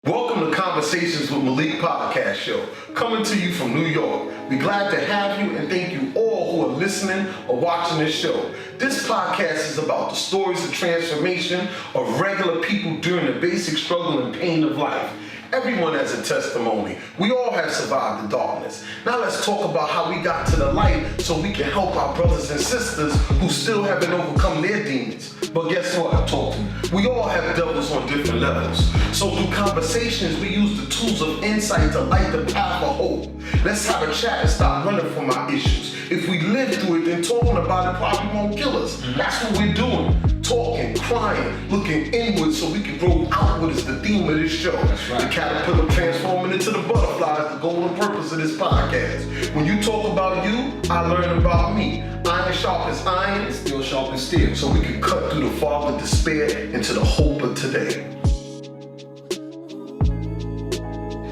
Welcome to Conversations with Malik podcast show, coming to you from New York. We're glad to have you and thank you all who are listening or watching this show. This podcast is about the stories of transformation of regular people during the basic struggle and pain of life. Everyone has a testimony. We all have survived the darkness. Now let's talk about how we got to the light so we can help our brothers and sisters who still haven't overcome their demons. But guess what? I told you. We all have devils on different levels. So through conversations, we use the tools of insight to light the path of hope. Let's have a chat and stop running from our issues. If we live through it, then talking about it probably won't kill us. That's what we're doing. Talking, crying, looking inward so we can grow outward is the theme of this show. That's right. The caterpillar transforming into the butterfly is the goal and purpose of this podcast. When you talk about you, I learn about me. Iron sharp as iron, steel sharp as steel. So we can cut through the fog of despair into the hope of today.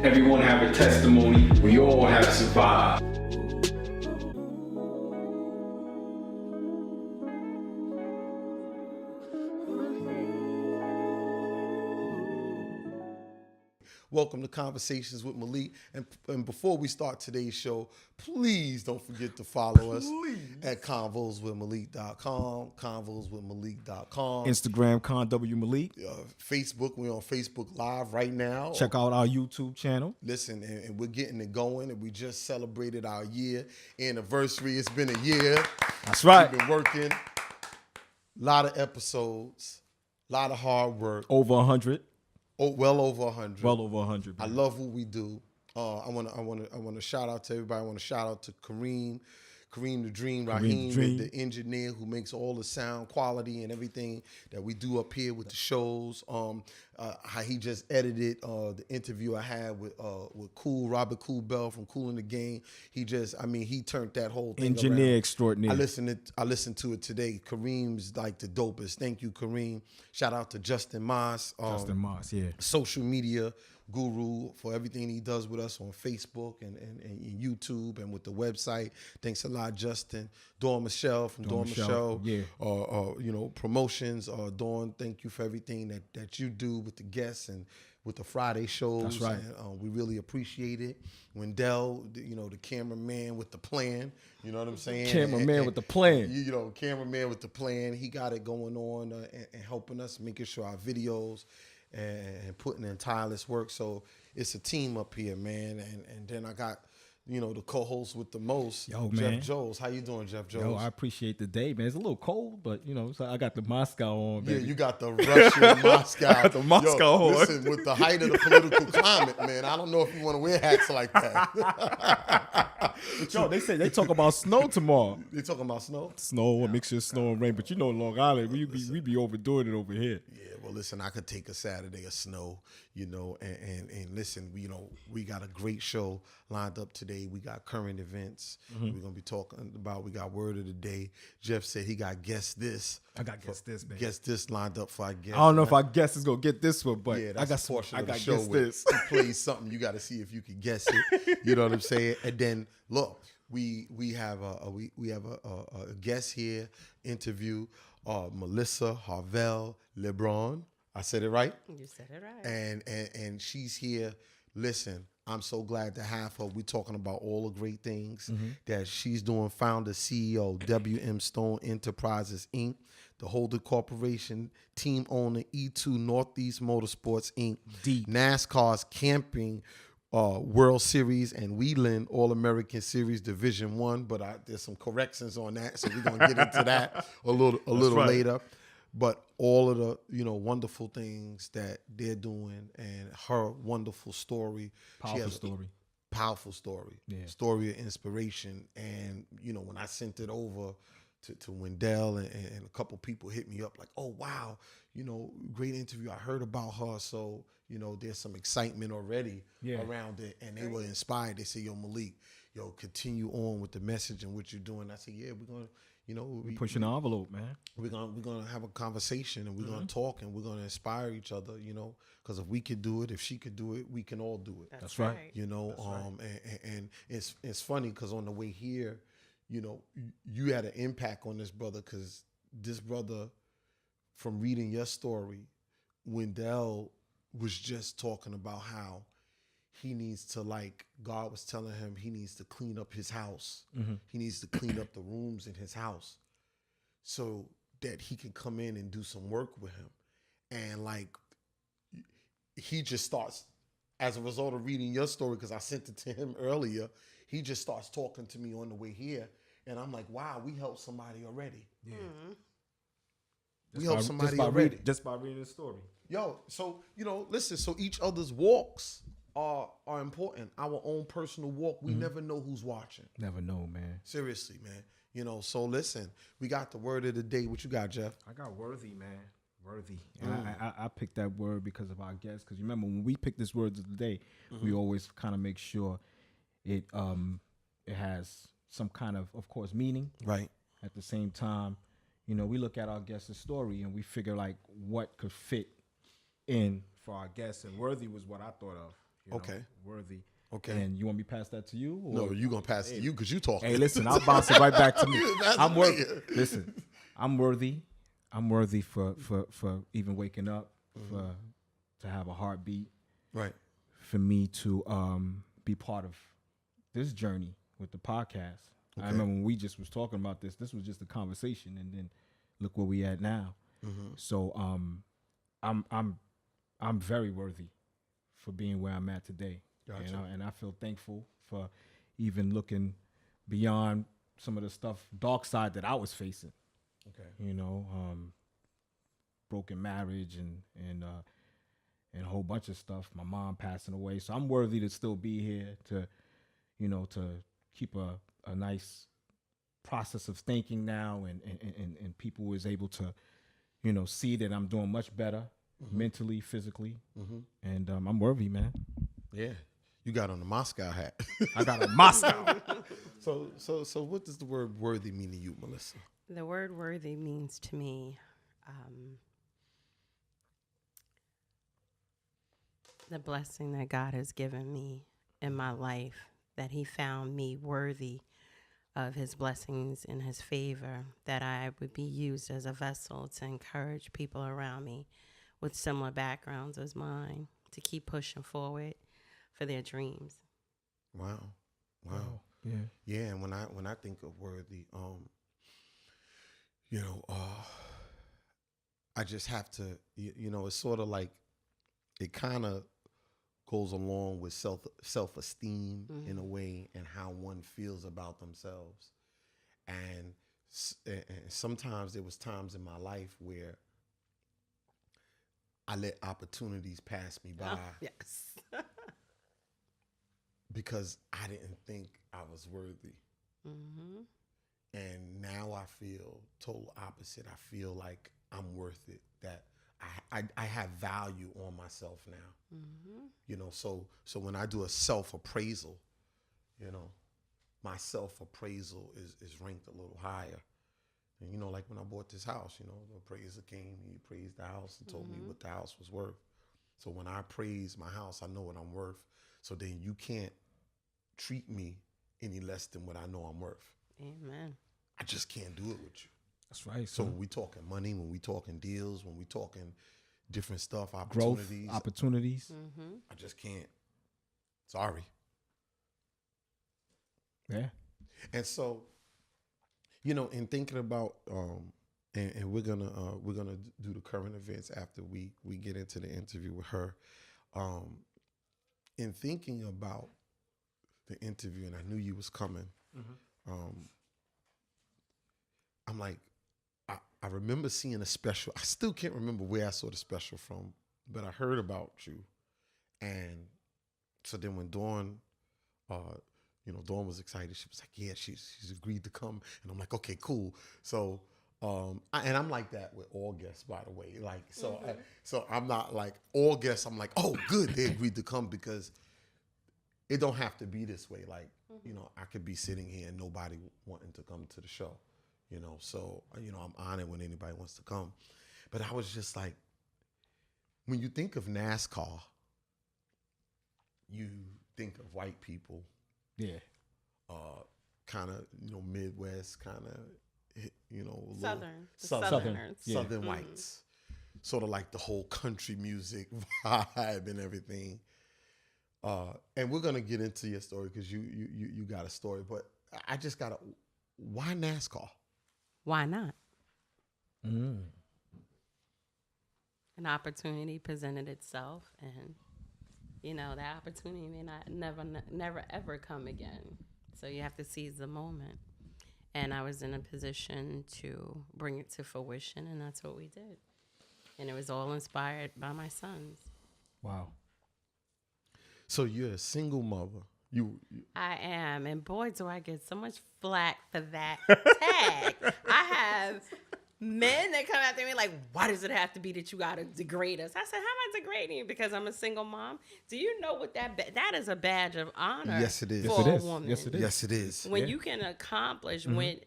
Everyone have a testimony. We all have survived. Welcome to Conversations with Malik. And before we start today's show, please don't forget to follow us at convoswithmalik.com, convoswithmalik.com. Instagram, ConWMalik. Facebook, we're on Facebook Live right now. Check out our YouTube channel. Listen, and we're getting it going, and we just celebrated our year anniversary. It's been a year. That's right. We've been working. A lot of episodes, a lot of hard work. Over 100. Oh, well over 100. Well over 100. I love what we do. I want to shout out to everybody. I want to shout out to Kareem the Dream, Raheem, the engineer who makes all the sound quality and everything that we do up here with the shows. How he just edited the interview I had with Robert Cool Bell from Cool in the Game. He turned that whole thing Engineer around. extraordinaire. I listened to it today. Kareem's like the dopest. Thank you, Kareem. Shout out to Justin Moss. Justin Moss, yeah. Social media guru for everything he does with us on Facebook and YouTube and with the website. Thanks a lot, Justin. Dawn Michelle from Dawn Michelle. Yeah. Promotions. Dawn, thank you for everything that you do with the guests and with the Friday shows. That's right. And, we really appreciate it. Wendell, the cameraman with the plan. You know what I'm saying? Cameraman with the plan. Cameraman with the plan. He got it going on and helping us, making sure our videos and putting in tireless work. So it's a team up here, man. And then I got, the co-host with the most, Jeff Jones. How you doing, Jeff Jones? Yo, I appreciate the day, man. It's a little cold, but, so I got the Moscow on, baby. Yeah, you got the Russian Moscow. I got the Moscow on. Listen, with the height of the political climate, man, I don't know if you want to wear hats like that. Yo, they talk about snow tomorrow. They talking about snow? Snow, a mixture of snow and rain. But Long Island, we be overdoing it over here. Yeah, well, listen, I could take a Saturday of snow, and listen, we got a great show lined up today. We got current events. We're going to be talking about, we got word of the day. Jeff said he got guess this. I got guess this, baby. Guess this lined up for our guest. I don't know if our guest is going to get this one, but yeah, I got portion of the guess show this. He plays something, you got to see if you can guess it. You know what I'm saying? And then, look, we have a guest here, interview, Melissa Harville-Lebron. I said it right? You said it right. And she's here. Listen, I'm so glad to have her. We're talking about all the great things that she's doing. Founder, CEO, WM Stone Enterprises, Inc., the Holder Corporation, team owner, E2 Northeast Motorsports, Inc., NASCAR's Camping World Series and Wheeling All-American Series Division 1. But there's some corrections on that, so we're going to get into that a little right. later. But all of the, wonderful things that they're doing and her wonderful story. Powerful story. Yeah. Story of inspiration. And, when I sent it over to Wendell and a couple people hit me up like, oh, wow, great interview. I heard about her. So, there's some excitement already around it. And they were inspired. They said, yo, Malik, continue on with the message and what you're doing. I said, yeah, we're going to. We're pushing the envelope, man. We're gonna have a conversation and we're gonna talk and we're gonna inspire each other, because if we could do it, if she could do it, we can all do it. That's right. And it's funny because on the way here, you had an impact on this brother, because this brother, from reading your story, Wendell was just talking about how he needs to, like, God was telling him he needs to clean up his house. He needs to clean up the rooms in his house so that he can come in and do some work with him. And like, he just starts, as a result of reading your story, because I sent it to him earlier, he just starts talking to me on the way here. And I'm like, wow, we helped somebody already. Yeah. We helped somebody already. Just by reading the story. Yo, so, listen, so each other's walks are important. Our own personal walk, we never know who's watching. Never know, man. Seriously, man. So listen, we got the word of the day. What you got, Jeff? I got worthy, man. Worthy. And I picked that word because of our guests. Because remember, when we pick this word of the day, we always kind of make sure it has some kind of course, meaning. Right. At the same time, we look at our guest's story and we figure like what could fit in for our guests. And worthy was what I thought of. Okay. Worthy. Okay. And you want me to pass that to you? Or? No, you gonna pass it to you because you talking. Hey, listen, I'll bounce it right back to me. I'm worthy. Listen, I'm worthy. I'm worthy for even waking up, to have a heartbeat. Right. For me to be part of this journey with the podcast. Okay. I remember when we just was talking about this was just a conversation, and then look where we at now. So I'm very worthy for being where I'm at today. Gotcha. And I feel thankful for even looking beyond some of the stuff, dark side that I was facing. Okay. Broken marriage and a whole bunch of stuff. My mom passing away. So I'm worthy to still be here to keep a nice process of thinking now and people was able to, see that I'm doing much better mentally, physically. And I'm worthy, man. Yeah. You got on the Moscow hat. I got a Moscow. So what does the word worthy mean to you, Melissa? The word worthy means to me the blessing that God has given me in my life, that he found me worthy of his blessings and his favor, that I would be used as a vessel to encourage people around me with similar backgrounds as mine to keep pushing forward for their dreams. Wow. Yeah. And when I think of worthy, I just have to, it's sort of like, it kind of goes along with self-esteem in a way, and how one feels about themselves. And sometimes there was times in my life where I let opportunities pass me by. Yes. Because I didn't think I was worthy. And now I feel total opposite. I feel like I'm worth it, that I have value on myself now. So when I do a self-appraisal, my self-appraisal is ranked a little higher. And, like when I bought this house, the appraiser came, he appraised the house and told me what the house was worth. So when I appraise my house, I know what I'm worth. So then you can't treat me any less than what I know I'm worth. Amen. I just can't do it with you. That's right. So when we talking money, when we talking deals, when we talking different stuff, opportunities. Growth, opportunities. I just can't. Sorry. Yeah. And so, in thinking about, and we're gonna do the current events after we get into the interview with her. In thinking about the interview, and I knew you was coming. I'm like, I remember seeing a special. I still can't remember where I saw the special from, but I heard about you. And so then when Dawn, Dawn was excited. She was like, yeah, she's agreed to come. And I'm like, okay, cool. So, and I'm like that with all guests, by the way. Like, so, so I'm not like all guests. I'm like, oh, good, they agreed to come, because it don't have to be this way. Like, I could be sitting here and nobody wanting to come to the show. So, I'm honored when anybody wants to come. But I was just like, when you think of NASCAR, you think of white people. Yeah. Kind of, Midwest, kind of, Southern. Southern Southerners. Southern whites. sort of like the whole country music vibe and everything. And we're gonna get into your story because you got a story, but I just gotta. Why NASCAR? Why not? Mm. An opportunity presented itself, and that opportunity may not never ever come again. So you have to seize the moment. And I was in a position to bring it to fruition, and that's what we did. And it was all inspired by my sons. Wow. So you're a single mother. I am, and boy, do I get so much flack for that tag. I have men that come after me like, why does it have to be that you gotta degrade us? I said, how am I degrading you? Because I'm a single mom? Do you know what that is a badge of honor? Yes, it is. For Yes, it a is. woman. Yes, it is. Yes, it is. When you can accomplish, when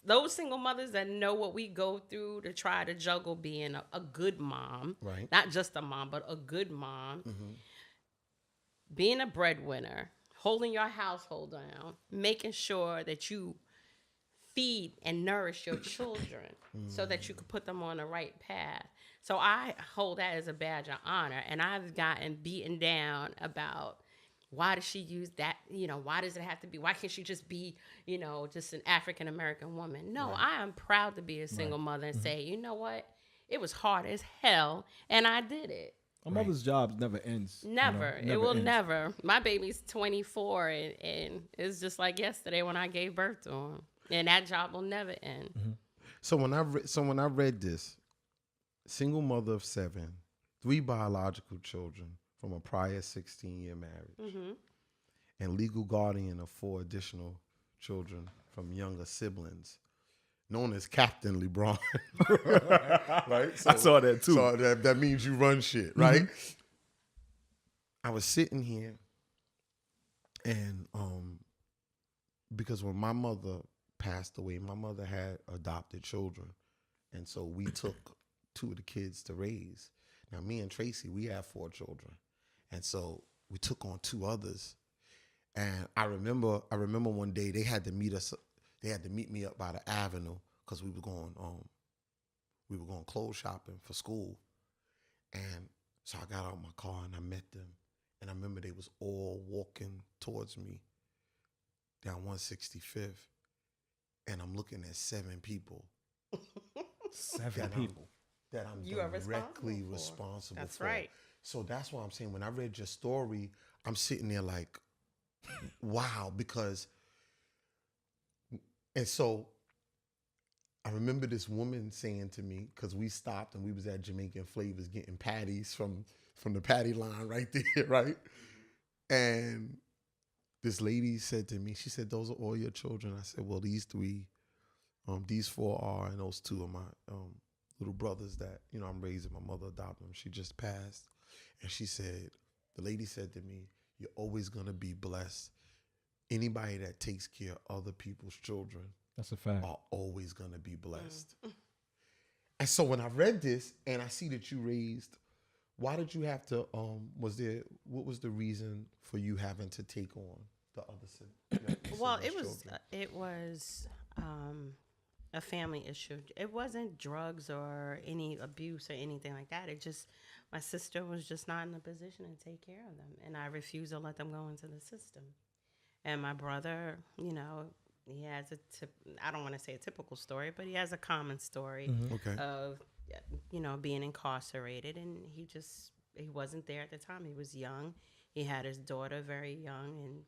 those single mothers that know what we go through to try to juggle being a good mom, Right. not just a mom, but a good mom, being a breadwinner, holding your household down, making sure that you feed and nourish your children so that you can put them on the right path. So I hold that as a badge of honor. And I've gotten beaten down about, why does she use that? Why does it have to be? Why can't she just be, just an African-American woman? No, I am proud to be a single mother and say, you know what? It was hard as hell, and I did it. A mother's job never ends. Never. You know, It will ends. never. My baby's 24, and it's just like yesterday when I gave birth to him. And that job will never end. So when I read this, single mother of 7, 3 biological children from a prior 16-year marriage, and legal guardian of 4 additional children from younger siblings, known as Captain LeBron. Right? So, I saw that too. So that means you run shit, right? I was sitting here, and because when my mother passed away, my mother had adopted children, and so we took 2 of the kids to raise. Now, me and Tracy, we have 4 children, and so we took on 2 others. And I remember one day they had to meet us. They had to meet me up by the avenue because we were going clothes shopping for school. And so I got out of my car and I met them. And I remember they was all walking towards me down 165th. And I'm looking at 7 people. 7 people. That I'm You are directly responsible for. responsible That's for. right. So that's why I'm saying when I read your story, I'm sitting there like, wow, because, and so I remember this woman saying to me, because we stopped and we was at Jamaican Flavors getting patties from the patty line right there, right? And this lady said to me, she said, those are all your children. I said, well, these 3, these 4 are, and those 2 are my little brothers that, I'm raising. My mother adopted them. She just passed. And she said, the lady said to me, you're always going to be blessed. Anybody that takes care of other people's children That's a fact. are always going to be blessed. And so when I read this and I see that you raised, why did you have to, what was the reason for you having to take on the other Well, siblings' it was a family issue. It wasn't drugs or any abuse or anything like that. It just, my sister was just not in a position to take care of them, and I refused to let them go into the system. And my brother, he has I don't want to say a typical story, but he has a common story Okay. of, being incarcerated, and he wasn't there at the time. He was young. He had his daughter very young, and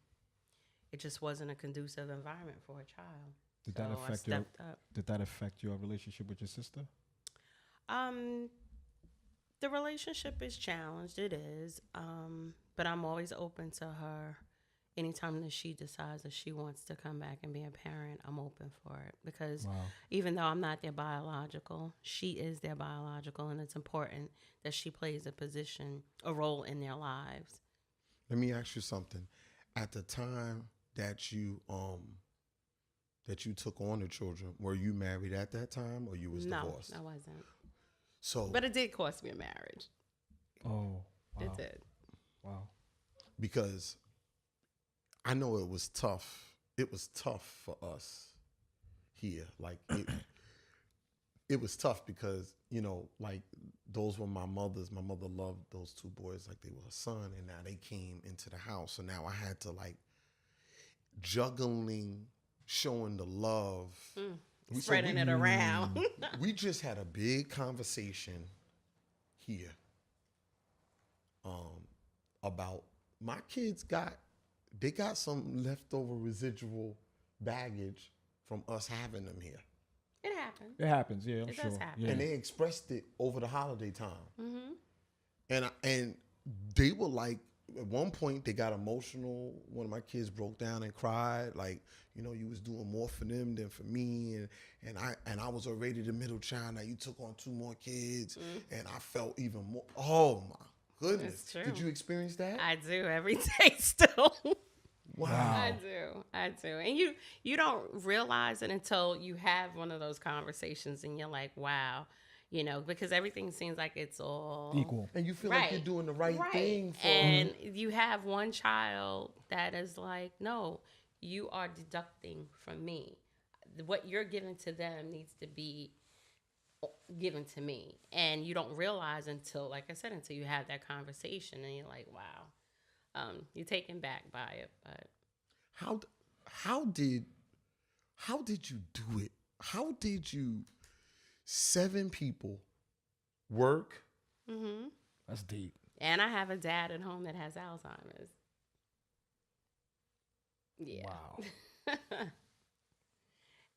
it just wasn't a conducive environment for a child. Did So that I affect stepped up. Did that affect your relationship with your sister? The relationship is challenged. It is. But I'm always open to her. Anytime that she decides that she wants to come back and be a parent, I'm open for it. Because even though I'm not their biological, she is their biological, and it's important that she plays a role in their lives. Let me ask you something. At the time that you took on the children, were you married at that time or you was divorced? No, I wasn't. So, But it did cost me a marriage. Oh, wow. It did. Wow. because I know it was tough. It was tough for us here. Like it was tough because, you know, like those were my mother's. My mother loved those two boys like they were her son, and now they came into the house. So now I had to like juggling, showing the love. Spreading it around. We just had a big conversation here about my kids got some leftover residual baggage from us having them here. It happens. It happens, yeah, I'm It sure. does happen. Yeah. And they expressed it over the holiday time. And they were like, at one point they got emotional. One of my kids broke down and cried, like, you know, you was doing more for them than for me, and I was already the middle child. Now you took on 2 more kids, and I felt even more. Oh my goodness! It's true. Did you experience that? I do every day still. Wow. I do. And you don't realize it until you have one of those conversations and you're like, wow, you know, because everything seems like it's all Equal. And you feel like you're doing the right thing for and you have one child that is like, no, you are deducting from me. What you're giving to them needs to be given to me. And you don't realize until, like I said, until you have that conversation and you're like, wow. You're taken back by it, but how did you do it? How did you 7 people work? That's deep. and I have a dad at home that has Alzheimer's. Yeah. Wow.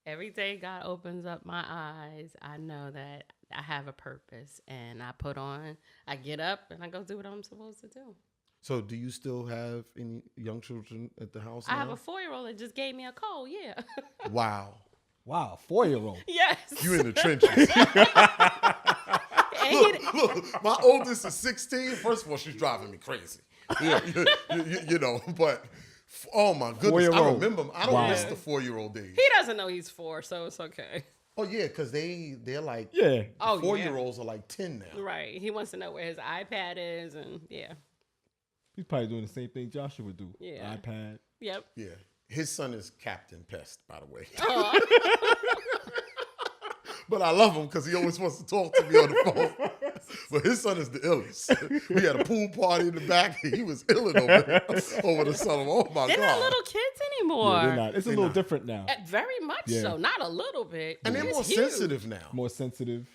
Every day God opens up my eyes, I know that I have a purpose, and I get up and I go do what I'm supposed to do. So do you still have any young children at the house I now? have a 4-year-old that just gave me a cold, yeah. Wow. Wow, 4-year-old. Yes. You in the trenches. Look, my oldest is 16. First of all, she's driving me crazy. You know, but oh my goodness. I remember. I don't miss the 4-year-old days. He doesn't know he's 4, so it's okay. Oh yeah, because they're like Yeah. Oh, 4-year-olds are like 10 now. Right. He wants to know where his iPad is, and yeah. He's probably doing the same thing Joshua would do. Yeah. iPad. Yep. Yeah. His son is Captain Pest, by the way. But I love him because he always wants to talk to me on the phone. But his son is the illest. We had a pool party in the back, and he was illing over the summer. Oh my They're God. not little kids anymore. Yeah, they're not. It's a little different now. Very much so. Not a little bit. And they're It's more huge. sensitive now. More sensitive.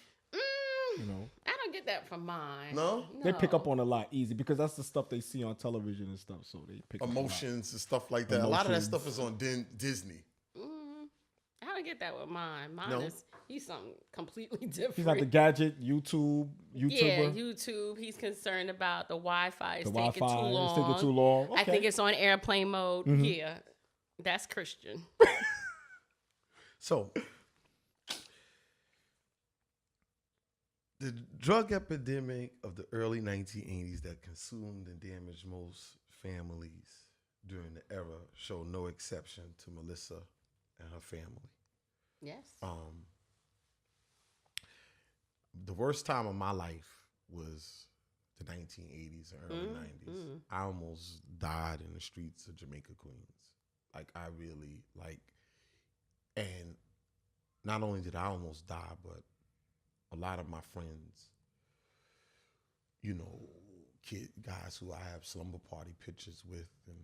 You know, I don't get that from mine. No? they pick up on a lot easy because that's the stuff they see on television and stuff. So they pick up Emotions and stuff like that. A lot of that stuff is on Disney. I don't get that with mine. Mine No? is, he's something completely different. He's like the gadget YouTuber. Yeah, YouTube. He's concerned about the Wi-Fi. It's The taking Wi-Fi. too long. It's taking too long. I think Okay. it's on airplane mode. Yeah, that's Christian. So, the drug epidemic of the early 1980s that consumed and damaged most families during the era showed no exception to Melissa and her family. Yes. The worst time of my life was the 1980s and early 90s. I almost died in the streets of Jamaica, Queens. Like, I really, and not only did I almost die, but a lot of my friends, you know, guys who I have slumber party pictures with, and,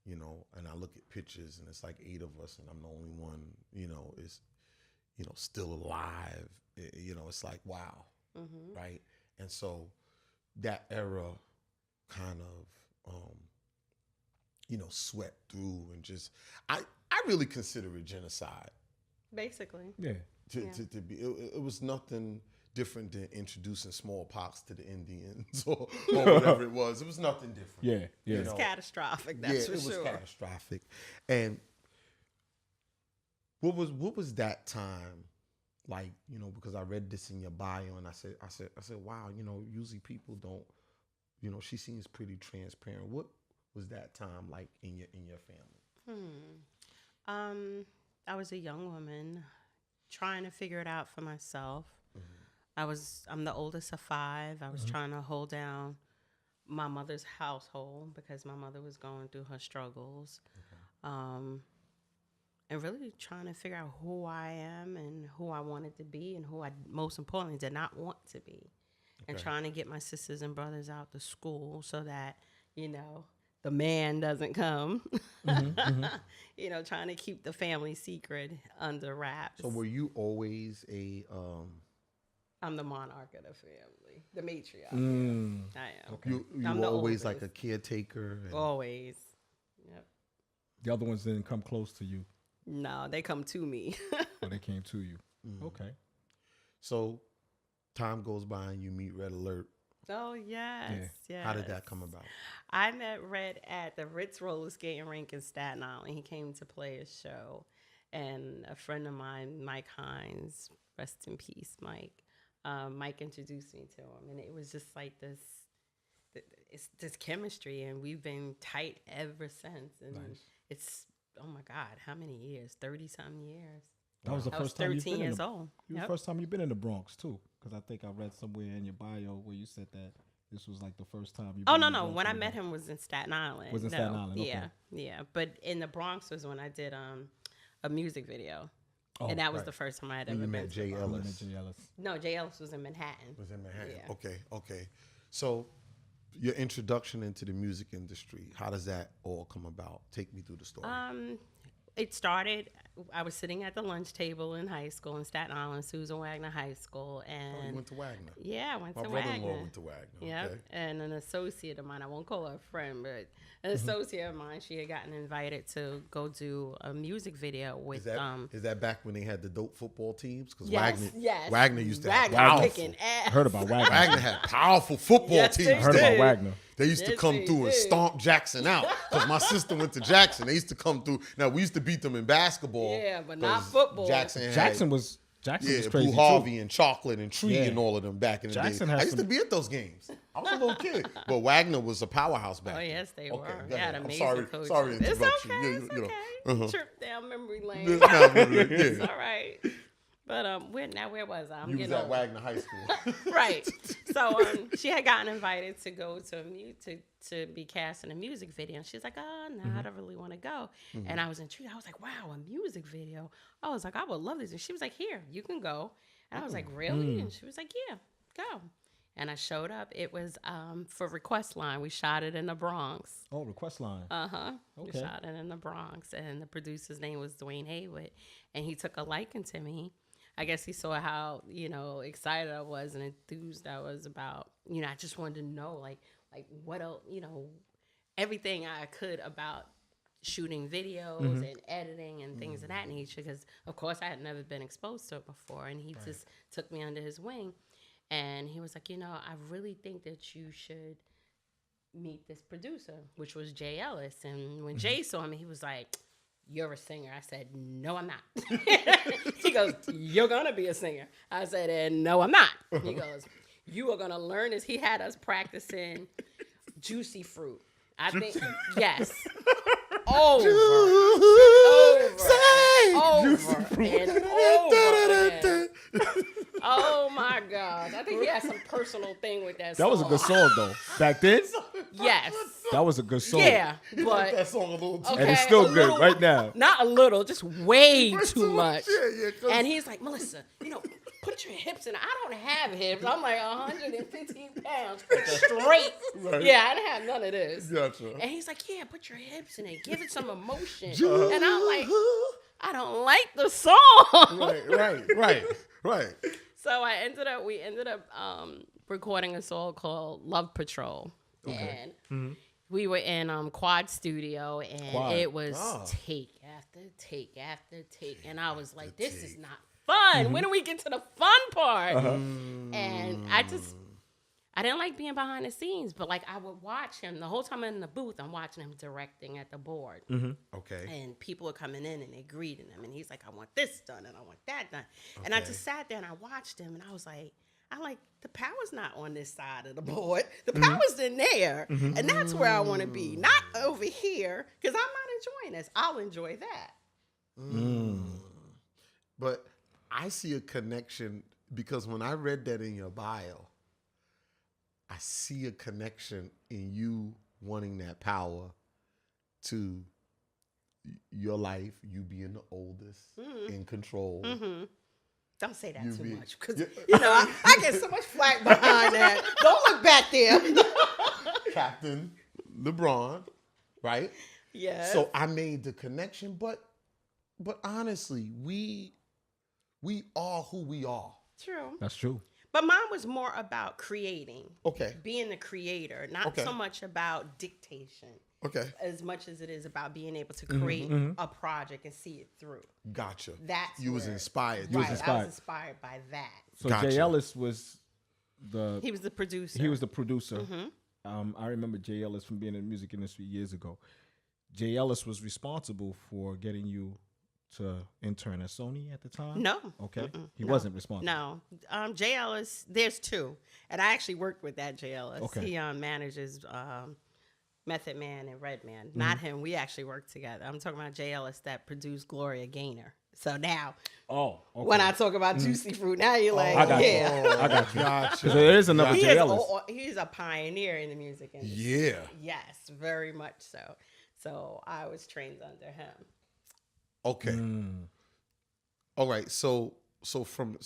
you know, and I look at pictures and it's like 8 of us and I'm the only one, you know, is, you know, still alive. You know, it's like, wow. Right. And so that era kind of, you know, swept through and just, I really consider it genocide. Basically. Yeah. To be, it was nothing different than introducing smallpox to the Indians or whatever it was. It was nothing different. Yeah. Yeah. You know? Catastrophic. That's for it was sure. catastrophic. And what was that time like? You know, because I read this in your bio, and I said, wow. You know, usually people don't. You know, she seems pretty transparent. What was that time like in your family? I was a young woman trying to figure it out for myself. I'm the oldest of 5. I was trying to hold down my mother's household because my mother was going through her struggles. and really trying to figure out who I am and who I wanted to be and who I most importantly did not want to be. And trying to get my sisters and brothers out to school so that, the man doesn't come. Trying to keep the family secret under wraps. So were you always I'm the monarch of the family, the matriarch. I am. Okay. you I'm were the always like a oldest. caretaker? Always. Yep. The other ones didn't come close to you, No, they come to me. or they came to you. Okay. So time goes by and you meet Red Alert. Oh, yes. Yes. How did that come about? I met Red at the Ritz roller skating rink in Staten Island. He came to play a show. And a friend of mine, Mike Hines, rest in peace, Mike. Mike introduced me to him. And it was just like this chemistry. And we've been tight ever since. And it's, oh my God, how many years? 30-something years. That was the I was first time you've 13 been years in old. the, Yep. first time you've been in the Bronx too, because I think I read somewhere in your bio where you said that this was like the first time you. Oh, no. When I met him was in Staten Island. Was in Staten Island, okay. Yeah. But in the Bronx was when I did a music video. Oh, and that was right. the first time I had And ever you been met to Jay the Bronx. Ellis. Jay Ellis. No, Jay Ellis was in Manhattan. Was in Manhattan. Yeah. Okay. So your introduction into the music industry, how does that all come about? Take me through the story. It started, I was sitting at the lunch table in high school in Staten Island, Susan Wagner High School. And Oh, you went to Wagner. yeah, I went My to brother-in-law Wagner. went to Wagner. Yeah, Okay. and an associate of mine, I won't call her a friend, but an associate of mine, she had gotten invited to go do a music video with Is that back when they had the dope football teams? Because yes. Wagner used to Wagner have powerful. kicking ass. Heard about Wagner. Wagner had powerful football Yes, they teams. Heard did. about Wagner. They used to Yes, come they through and did. stomp Jackson out. Because my sister went to Jackson. They used to come through. Now, we used to beat them in basketball. Yeah, but not 'cause football. Jackson was crazy Blue Harvey and Chocolate and Tree Yeah. and all of them back in the Jackson day. has I used to some- be at those games. I was a little kid. But Wagner was a powerhouse back Oh, then. yes, they Okay, were. go They had ahead. I'm amazing sorry coaches. to It's interrupt you. okay, Yeah, it's you know. okay. Trip down memory lane. Yeah. It's all right. But where was I? I'm You was getting at old. Wagner High School. Right. So she had gotten invited to go to be cast in a music video. And she's like, oh, no, I don't really want to go. And I was intrigued. I was like, wow, a music video. I was like, I would love this. And she was like, here, you can go. And I was like, really? And she was like, yeah, go. And I showed up. It was for Request Line. We shot it in the Bronx. Oh, Request Line. We Okay. shot it in the Bronx, and the producer's name was Dwayne Haywood, and he took a liking to me. I guess he saw how excited I was and enthused I was about. I just wanted to know like what else, everything I could about shooting videos and editing and things of that nature. Because of course I had never been exposed to it before, and he just took me under his wing, and he was like, I really think that you should meet this producer, which was Jay Ellis. And when Jay saw me, he was like, you're a singer. I said, no, I'm not. He goes, you're going to be a singer. I said, and no, I'm not. He goes, you are going to learn this. He had us practicing Juicy Fruit. I think, yes. Over and over again. Oh my God. I think he had some personal thing with that song. That was a good song though. Back then, Yes. that was a good song. Yeah, Like but that song a little too. okay, And it's still a good little- right now. Not a little, just way too much. Yeah, 'cause- And he's like, Melissa, put your hips in. I don't have hips. I'm like 115 pounds straight. Right. Yeah, I didn't have none of this. Gotcha. And he's like, yeah, put your hips in it. Give it some emotion. And I'm like, I don't like the song. Right. So we ended up recording a song called Love Patrol. And we were in Quad Studio, and Quad. it was take after take after take. And I was like, this is not fun. When do we get to the fun part? And I didn't like being behind the scenes, but like I would watch him the whole time I'm in the booth. I'm watching him directing at the board. Okay. And people are coming in and they're greeting him. And he's like, I want this done and I want that done. And I Okay. just sat there and I watched him and I was like, the power's not on this side of the board. The power's in there. And that's where I want to be. Not over here, because I'm not enjoying this. I'll enjoy that. But I see a connection because when I read that in your bio, I see a connection in you wanting that power to your life, you being the oldest, in control. Don't say that You too be- much because, Yeah. I get so much flack behind that. Don't look back there. Captain LeBron, right? Yeah. So I made the connection, but honestly, we are who we are. True. That's true. But mine was more about creating, Okay. being the creator, not Okay. so much about dictation Okay. as much as it is about being able to create a project and see it through. Gotcha. That's you was where- inspired. Right. I inspired. was inspired by that. So Gotcha. Jay Ellis was He was the producer. he was the producer. I remember Jay Ellis from being in the music industry years ago. Jay Ellis was responsible for getting you to intern at Sony at the time? No. Okay. He No. wasn't responsible. No. Jay Ellis, there's two. And I actually worked with that Jay Ellis. Okay. He manages Method Man and Redman. Not him. We actually worked together. I'm talking about Jay Ellis that produced Gloria Gaynor. So now, Oh, okay. when I talk about Juicy Fruit, now you're like, I got you. yeah. I got you. Gotcha. Because there is another He Jay is, Ellis. he's a pioneer in the music industry. Yeah. Yes, very much so. So I was trained under him. Okay. All right. So from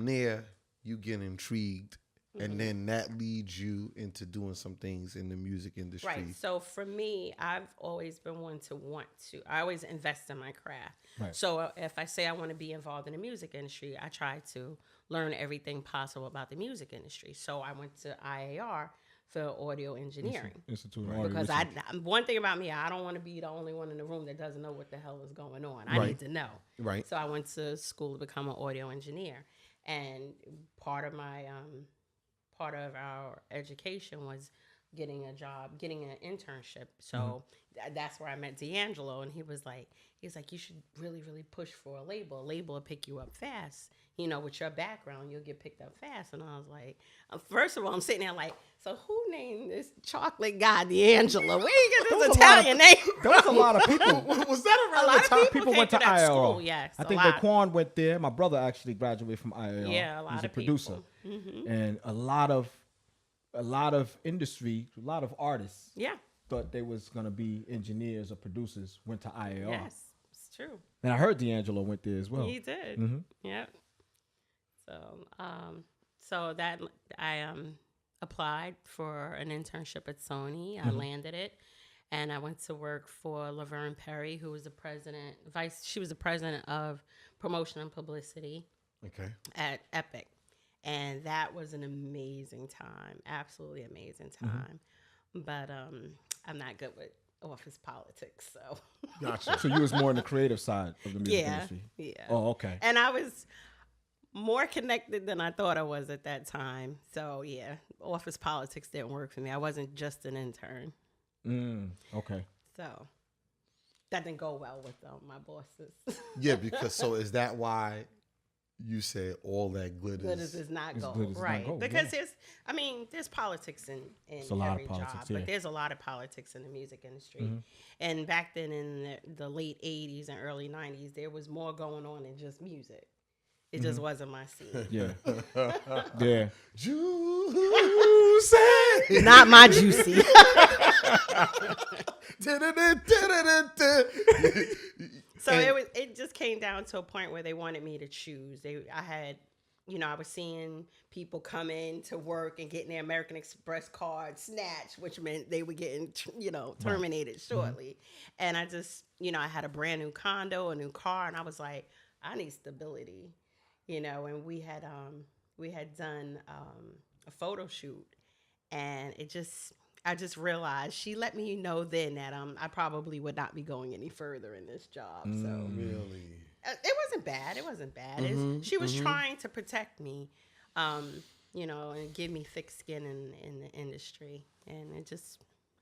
there, you get intrigued, and then that leads you into doing some things in the music industry. Right. So for me, I've always been one to I always invest in my craft. Right. So if I say I want to be involved in the music industry, I try to learn everything possible about the music industry. So I went to IAR for audio engineering. Institute of Audio Because Research. one thing about me, I don't want to be the only one in the room that doesn't know what the hell is going on. I Right. need to know. Right. So I went to school to become an audio engineer, and part of our education was getting a job, getting an internship. So that's where I met D'Angelo, and he was like, you should really, really push for a label. A label will pick you up fast. You know, with your background, you'll get picked up fast. And I was like, first of all, I'm sitting there like, so who named this chocolate guy D'Angelo? Where you get this Italian name? There was a lot of people. Was that A around lot the of time? people People went to came that IRL. school, yes, I a think lot. Laquan went there. My brother actually graduated from IRL. Yeah, a lot He's a of producer. people. And a lot of industry, a lot of artists Yeah, thought they was gonna be engineers or producers, went to IAR. yes, it's true. And I heard D'Angelo went there as well. He did. Yep. So that I applied for an internship at Sony. I landed it, and I went to work for Laverne Perry, who was the president, She was the president of promotion and publicity Okay. at Epic, and that was an amazing time, absolutely amazing time. But I'm not good with office politics, so Gotcha. So you was more in the creative side of the music industry. yeah. Oh, okay. And I was more connected than I thought I was at that time. So yeah, office politics didn't work for me. I wasn't just an intern. Okay. So that didn't go well with my bosses. Yeah, because so is that why you said all that glitters? Glitters is not gold, glitters is not right? gold, Because yeah. there's politics in It's a lot of every politics, job, yeah. but there's a lot of politics in the music industry. And back then in the late 80s and early 90s, there was more going on than just music. It just wasn't my scene. Yeah. Yeah. Juicy. Not my juicy. So it just came down to a point where they wanted me to choose. I was seeing people come in to work and getting their American Express card snatched, which meant they were getting, terminated shortly. And I just, I had a brand new condo, a new car, and I was like, I need stability, and we had done a photo shoot, and I just realized she let me know then that I probably would not be going any further in this job. So Really? it wasn't bad. It wasn't bad. She was trying to protect me, and give me thick skin in the industry. And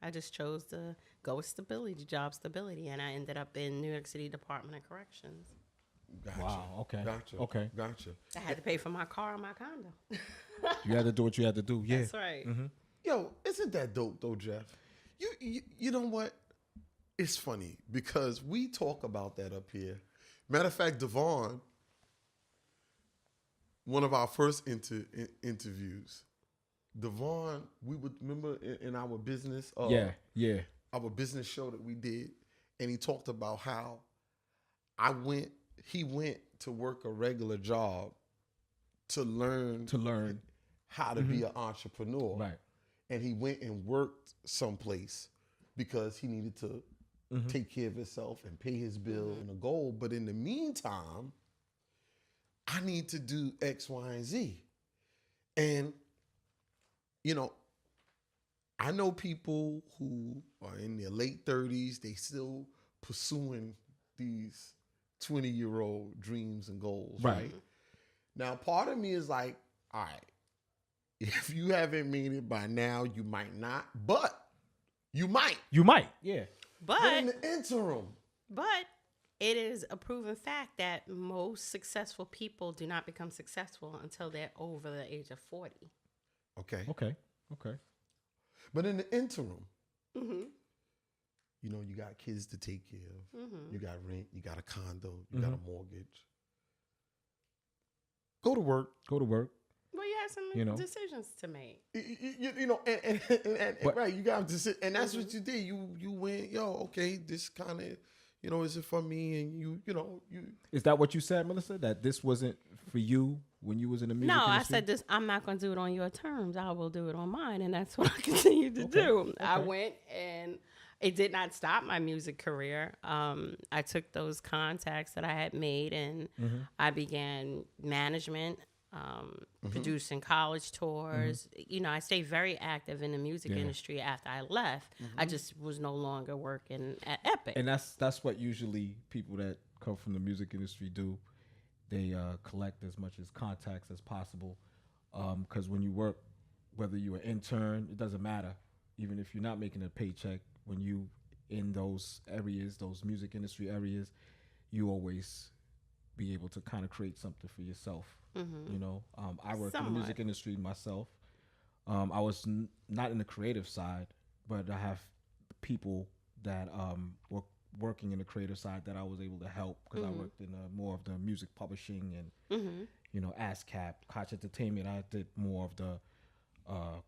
I just chose to go with stability, job stability, and I ended up in New York City Department of Corrections. Gotcha. Wow. Okay. Gotcha. Okay. Gotcha. I had to pay for my car and my condo. You had to do what you had to do. Yeah. That's right. Yo, isn't that dope though, Jeff? You know what? It's funny because we talk about that up here. Matter of fact, Devon, one of our first interviews, Devon, we would remember in our business, Yeah. our business show that we did, and he talked about how he went to work a regular job to learn how to be an entrepreneur. Right. And he went and worked someplace because he needed to take care of himself and pay his bill and a goal. But in the meantime, I need to do X, Y, and Z. And, you know, I know people who are in their late 30s, they still pursuing these 20-year-old dreams and goals, right? Now, part of me is like, all right, if you haven't made it by now, you might not, but you might. You might, yeah. But in the interim. But it is a proven fact that most successful people do not become successful until they're over the age of 40. Okay. But in the interim, you know, you got kids to take care of. You got rent. You got a condo. You got a mortgage. Go to work. Well, you have some decisions to make. You know, and right, you got to sit, and that's what you did. You went, okay, this kind of, you know, is it for me? And you know. Is that what you said, Melissa? That this wasn't for you when you was in the music industry? I said this. I'm not going to do it on your terms. I will do it on mine, and that's what I continue to do. Okay. I went, and it did not stop my music career. I took those contacts that I had made, and I began management. Producing college tours. You know, I stayed very active in the music industry after I left. I just was no longer working at Epic. And that's what usually people that come from the music industry do. They collect as much as contacts as possible. Because when you work, whether you're an intern, it doesn't matter. Even if you're not making a paycheck, when you in those areas, those music industry areas, you always be able to kind of create something for yourself. You know, I work in the music industry myself. I was not in the creative side, but I have people that were working in the creative side that I was able to help because I worked in more of the music publishing and, you know, ASCAP, Koch Entertainment. I did more of the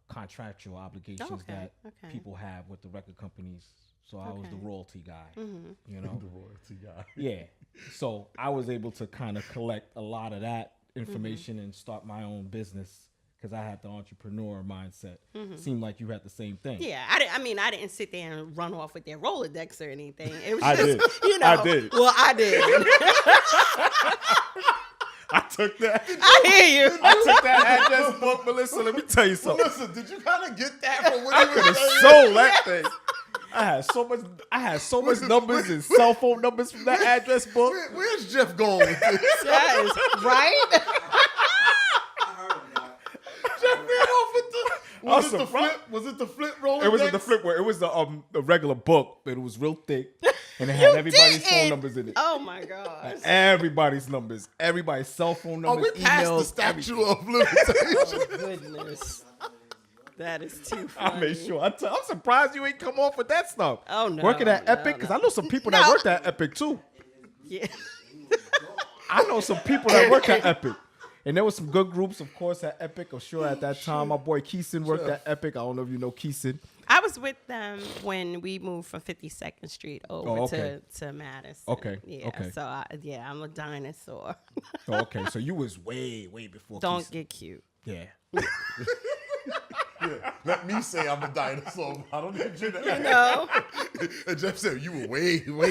contractual obligations that people have with the record companies. So I was the royalty guy, you know. The royalty guy. Yeah. So I was able to kind of collect a lot of that information and start my own business because I had the entrepreneur mindset. Seemed like you had the same thing. Yeah, I didn't sit there and run off with their Rolodex or anything. It was I just, did. you know. I did. Well, I did. I took that. I hear you. I took that address book, Melissa. Let me tell you something. Listen, did you kind of get that from what I you could have were sold that thing. I had so much numbers and cell phone numbers from that address book. Where's Jeff going with this? Yes, right? Jeff ran off with the. Was it the surprised. flip? Was it the flip roller? It wasn't the flip where it was the regular book, but it was real thick and it had everybody's phone numbers in it. Oh my gosh. Everybody's numbers, everybody's cell phone Oh, numbers, we passed emails, the statute everything. of limitations. Oh, goodness. That is too funny. I made sure. I'm surprised you ain't come off with that stuff. Oh, no. Working at Epic, because I know some people that worked at Epic too. Yeah. I know some people that work at Epic. And there was some good groups, of course, at Epic. I'm sure at that time, my boy Keeson worked at Epic. I don't know if you know Keeson. I was with them when we moved from 52nd Street over to Madison. Okay. Yeah. Okay. So, I'm a dinosaur. Oh, okay. So you was way, way before Don't Keeson. get cute. Yeah. Yeah, let me say I'm a dinosaur. I don't need you to. You know? And Jeff said you were way before.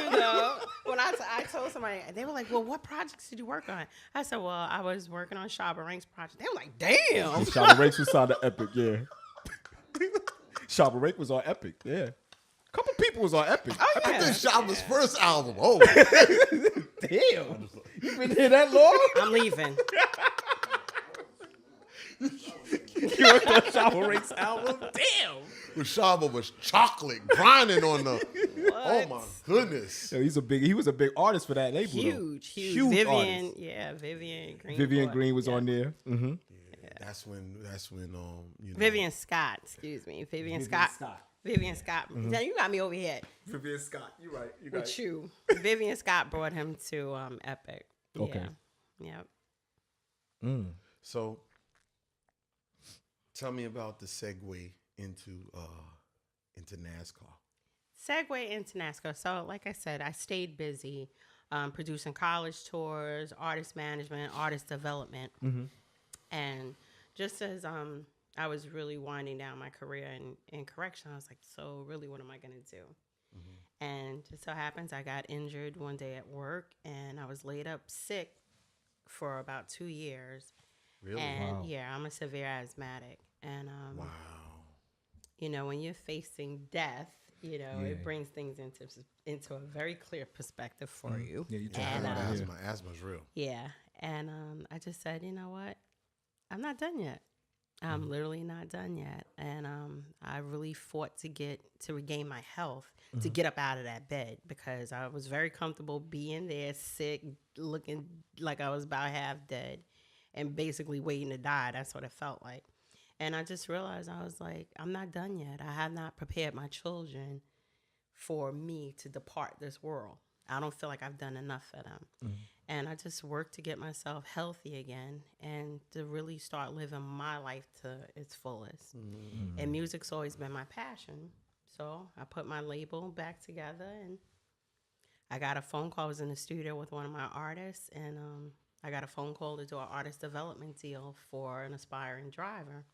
You know, when I told somebody, they were like, well, what projects did you work on? I said, well, I was working on Shabba Ranks project. They were like, damn. Shabba Ranks was on the Epic, yeah. Shabba Ranks was on Epic, yeah. A couple people was on Epic. Oh, I yeah. think Shabba's first album. Oh, Damn. You been here that long? I'm leaving. You worked on Shabba Ranks album? Damn. when Shabba was chocolate grinding on the. Oh my goodness. Yo, he was a big artist for that label. Huge. Huge Vivian, artist. yeah, Vivian Green. Vivian Green was on there. Mm-hmm. Yeah, that's when you know. Vivian Scott, excuse me. Vivian Scott. Vivian Scott. Mm-hmm. Now you got me over here Vivian Scott. You're right. with you. Vivian Scott brought him to Epic. Okay. Yeah. Yep. So, tell me about the segue into NASCAR. segue into NASCAR. So, like I said, I stayed busy producing college tours, artist management, artist development. And just as I was really winding down my career in correction, I was like, so really, what am I going to do? And just so happens I got injured one day at work, and I was laid up sick for about 2 years. Really? And Wow. yeah, I'm a severe asthmatic. And, Wow. you know, when you're facing death, you know, Yeah. it brings things into a very clear perspective for you. Yeah, you Yeah, I And, know talking asthma's real. Yeah. And I just said, you know what? I'm not done yet. I'm literally not done yet. And I really fought to regain my health, to get up out of that bed, because I was very comfortable being there, sick, looking like I was about half dead and basically waiting to die. That's what it felt like. And I just realized, I was like, I'm not done yet. I have not prepared my children for me to depart this world. I don't feel like I've done enough for them. And I just worked to get myself healthy again and to really start living my life to its fullest. And music's always been my passion. So I put my label back together, and I got a phone call. I was in the studio with one of my artists, and I got a phone call to do an artist development deal for an aspiring driver.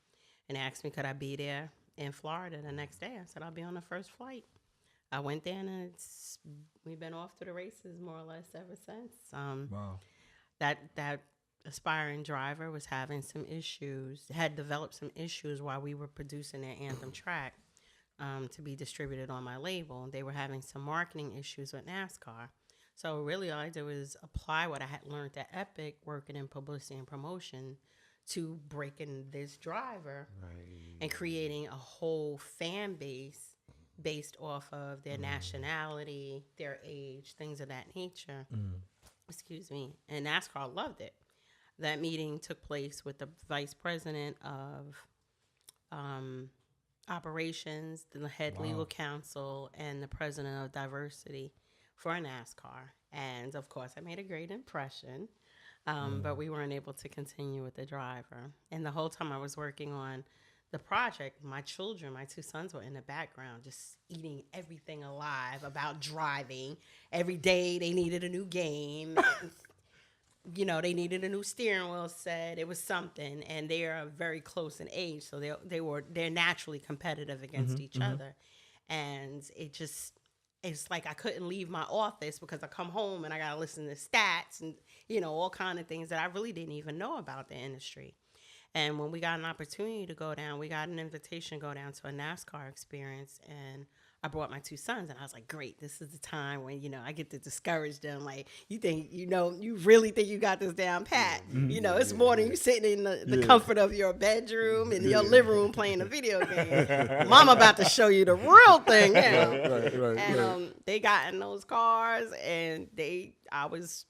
And they asked me, could I be there in Florida the next day? I said, I'll be on the first flight. I went there, and we've been off to the races more or less ever since. Wow. That aspiring driver was having some issues, had developed some issues while we were producing their anthem track to be distributed on my label. They were having some marketing issues with NASCAR. So really all I did was apply what I had learned at Epic, working in publicity and promotion, to breaking this driver and creating a whole fan base based off of their nationality, their age, things of that nature. Excuse me. And NASCAR loved it. That meeting took place with the vice president of operations, the head legal counsel, and the president of diversity for NASCAR. And of course, I made a great impression. But we weren't able to continue with the driver. And the whole time I was working on the project, my children, my two sons, were in the background just eating everything alive about driving. Every day they needed a new game. You know, they needed a new steering wheel set. It was something. And they are very close in age, so they're naturally competitive against each other. And it's like I couldn't leave my office because I come home and I got to listen to stats and, you know, all kind of things that I really didn't even know about the industry. And when we got an opportunity to go down, we got an invitation to go down to a NASCAR experience, and I brought my two sons, and I was like, great, this is the time when, you know, I get to discourage them. Like, you think, you know, you really think you got this down pat. You know, it's more than you sitting in the comfort of your bedroom in your living room playing a video game. Mama about to show you the real thing now. And they got in those cars, and I was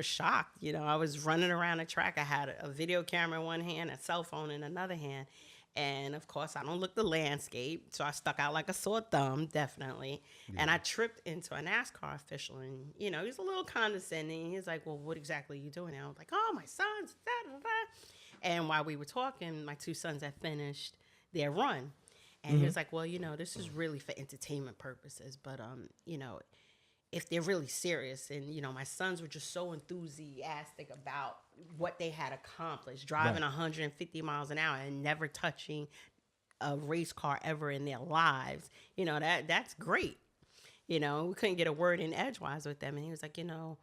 shocked. You know, I was running around the track. I had a video camera in one hand, a cell phone in another hand. And of course, I don't look the landscape, so I stuck out like a sore thumb, definitely. Yeah. And I tripped into a NASCAR official, and, you know, he's a little condescending. He's like, well, what exactly are you doing? And I was like, oh, my sons, da, da, da. And while we were talking, my two sons had finished their run. And he was like, well, you know, this is really for entertainment purposes, but, you know, if they're really serious, and, you know, my sons were just so enthusiastic about what they had accomplished, driving 150 miles an hour and never touching a race car ever in their lives, you know, that's great. You know, we couldn't get a word in edgewise with them. And he was like, you know,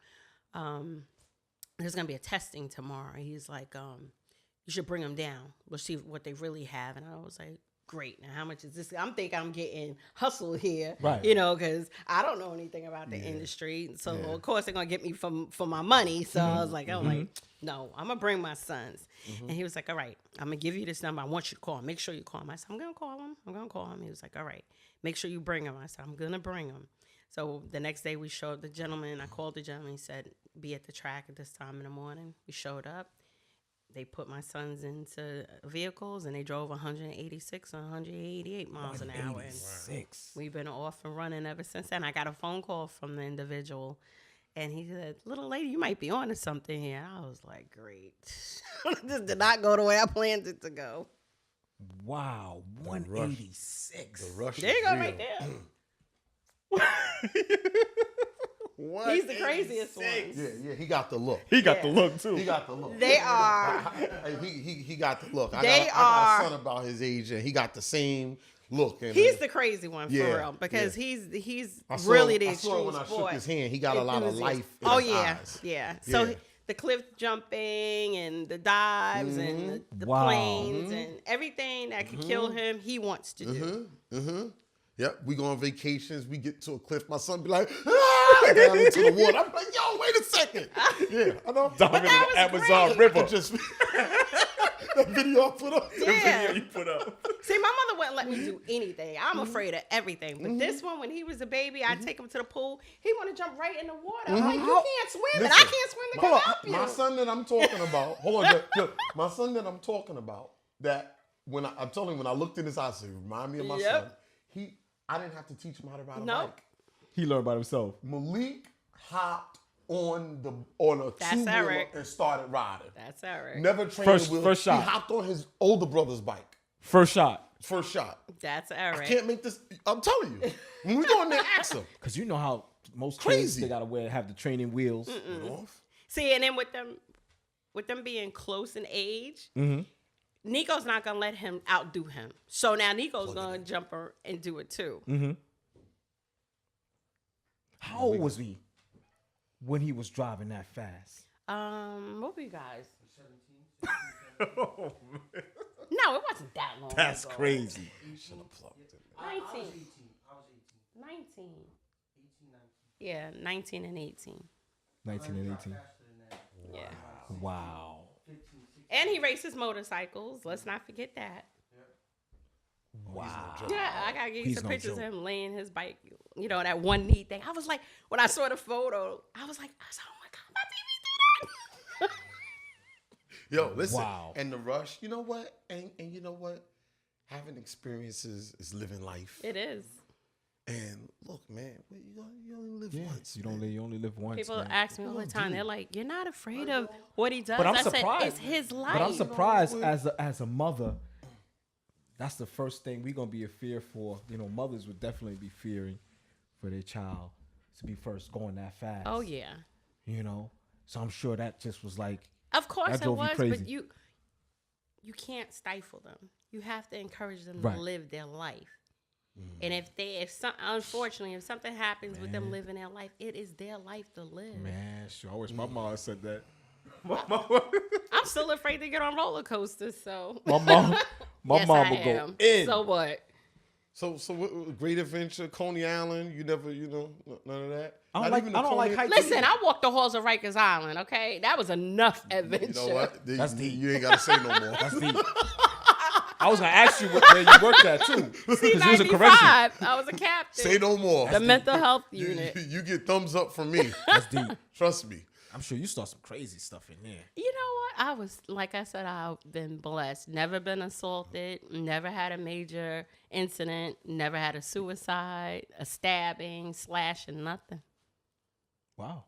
there's going to be a testing tomorrow. He's like, you should bring them down. We'll see what they really have. And I was like, great. Now, how much is this? I'm thinking I'm getting hustled here, you know, because I don't know anything about the industry. So, of course, they're going to get me for my money. So I was like, no, I'm going to bring my sons. And he was like, all right, I'm going to give you this number. I want you to call him. Make sure you call him. I said, I'm going to call him. He was like, all right, make sure you bring him. I said, I'm going to bring him. So the next day we showed the gentleman. I called the gentleman. He said, be at the track at this time in the morning. We showed up. They put my sons into vehicles, and they drove 186 or 188 miles an hour. And we've been off and running ever since then. I got a phone call from the individual, and he said, little lady, you might be on to something here. I was like, great. This did not go the way I planned it to go. Wow, 186. The rush There you is go, real. right there. He's the craziest one. Yeah, he got the look. He got the look too. He got the look. They are. He got the look. They I got are- a son about his age, and he got the same look. And He's the crazy one for Yeah, real because yeah. he's I saw, really the I saw extreme when I shook sport his hand. He got a lot of enthusiast. life in Oh his yeah, eyes. yeah. So Yeah. the cliff jumping and the dives and the Wow. planes and everything that could kill him, he wants to do. Yep, we go on vacations. We get to a cliff. My son be like, ah, down into the water. I'm like, yo, wait a second. Yeah, I know. Diving in that the was Amazon great. River. Just that video I put up. Yeah. You put up. See, my mother wouldn't let me do anything. I'm afraid of everything. But this one, when he was a baby, I'd take him to the pool. He want to jump right in the water. I'm like, you can't swim, and I Listen, can't swim to Hold help on. you. My son that I'm talking about, hold on, look, my son that I'm talking about, that when I told him when I looked in his eyes, I said, remind me of my son. I didn't have to teach him how to ride a Nope. bike. He learned by himself. Malik hopped on a That's two-wheeler Eric. and started riding. That's all right. Never trained First- with. first shot. He hopped on his older brother's bike. First shot. First shot. That's all I right. can't make this. I'm telling you. When we go in there, ask him. Cause you know how most kids Crazy. they gotta have the training wheels. See, and then with them being close in age, Nico's not gonna let him outdo him. So now Nico's gonna jump her and do it too. How old was he when he was driving that fast? What were you guys? 17. No, it wasn't that long. That's ago. crazy. 19. 19. Yeah, 19 and 18. 19 and 18. Yeah. Wow. And he races motorcycles. Let's not forget that. Wow. Yeah, I gotta give you He's some no pictures joke. of him laying his bike, you know, that one knee thing. I was like, when I saw the photo, I was like, oh my God, my baby do that. Yo, listen. Wow. And the rush. You know what? And you know what? Having experiences is living life. It is. And look, man, you only live Yeah, once. you man. only live once. People man. ask me all the time. They're like, "You're not afraid of what he does?" But I'm I surprised. said, "It's his life." But I'm surprised as a mother. That's the first thing we're gonna be a fear for. You know, mothers would definitely be fearing for their child to be first going that fast. Oh yeah, You know, so I'm sure that just was like, of course That it drove you was. crazy. But you can't stifle them. You have to encourage them Right. to live their life. And unfortunately, if something happens with them living their life, it is their life to live. man, sure. I wish my mom said that. I'm still afraid to get on roller coasters. So My mom, Yes, mom I would go am. in. So what? So what, Great Adventure, Coney Island, you never, none of that? I Not don't like- even I the don't like Coney- heights. Listen, I walked the halls of Rikers Island. Okay, that was enough adventure. You know what? That's deep. You ain't got to say no more. That's deep. I was gonna ask you where you worked at too, because you was a correction. C95. I was a captain. Say no more. The mental health You, unit. you get thumbs up from me. That's deep. Trust me. I'm sure you saw some crazy stuff in there. You know what? I was, like I said, I've been blessed. Never been assaulted. Never had a major incident. Never had a suicide, a stabbing, slashing, nothing. Wow.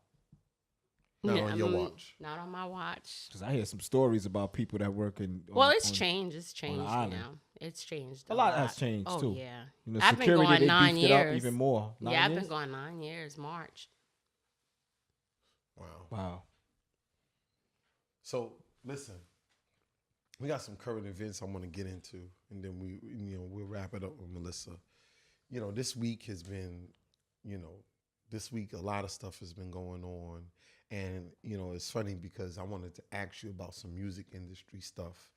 Not on your watch. Not on my watch. Because I hear some stories about people that work in. Well, it's changed. It's changed island. now. It's changed. A lot has changed oh, too. yeah. You know, I've been security, going they 9 beefed it up years. even more. 9 Yeah, I've years? been going 9 years, March. Wow. Wow. So listen, we got some current events I want to get into, and then we'll wrap it up with Melissa. This week has been, this week a lot of stuff has been going on, and it's funny because I wanted to ask you about some music industry stuff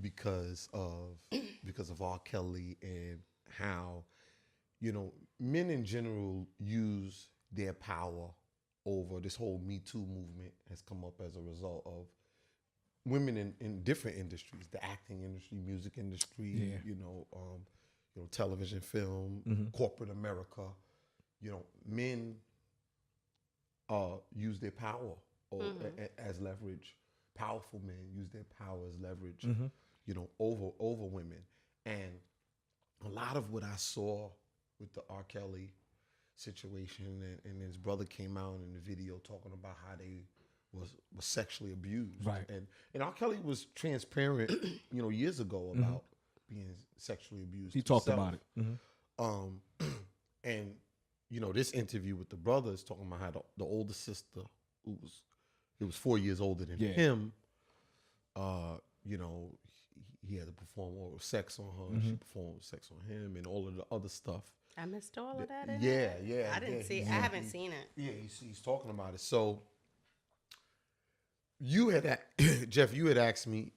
because of R. Kelly and how men in general use their power over this whole Me Too movement has come up as a result of women in different industries, the acting industry, music industry, television, film, corporate America. Men use their power as leverage. Powerful men use their power as leverage, over women. And a lot of what I saw with the R. Kelly situation, and his brother came out in the video talking about how they was sexually abused. Right. And R. Kelly was transparent, years ago about being sexually abused. He talked himself. about it. Mhm. And this interview with the brother is talking about how the older sister, who was 4 years older than him, he had to perform oral sex on her. She performed sex on him and all of the other stuff. I missed all of that. Yeah. I didn't see. I haven't seen it. Yeah, he's talking about it. So Jeff, you had asked me,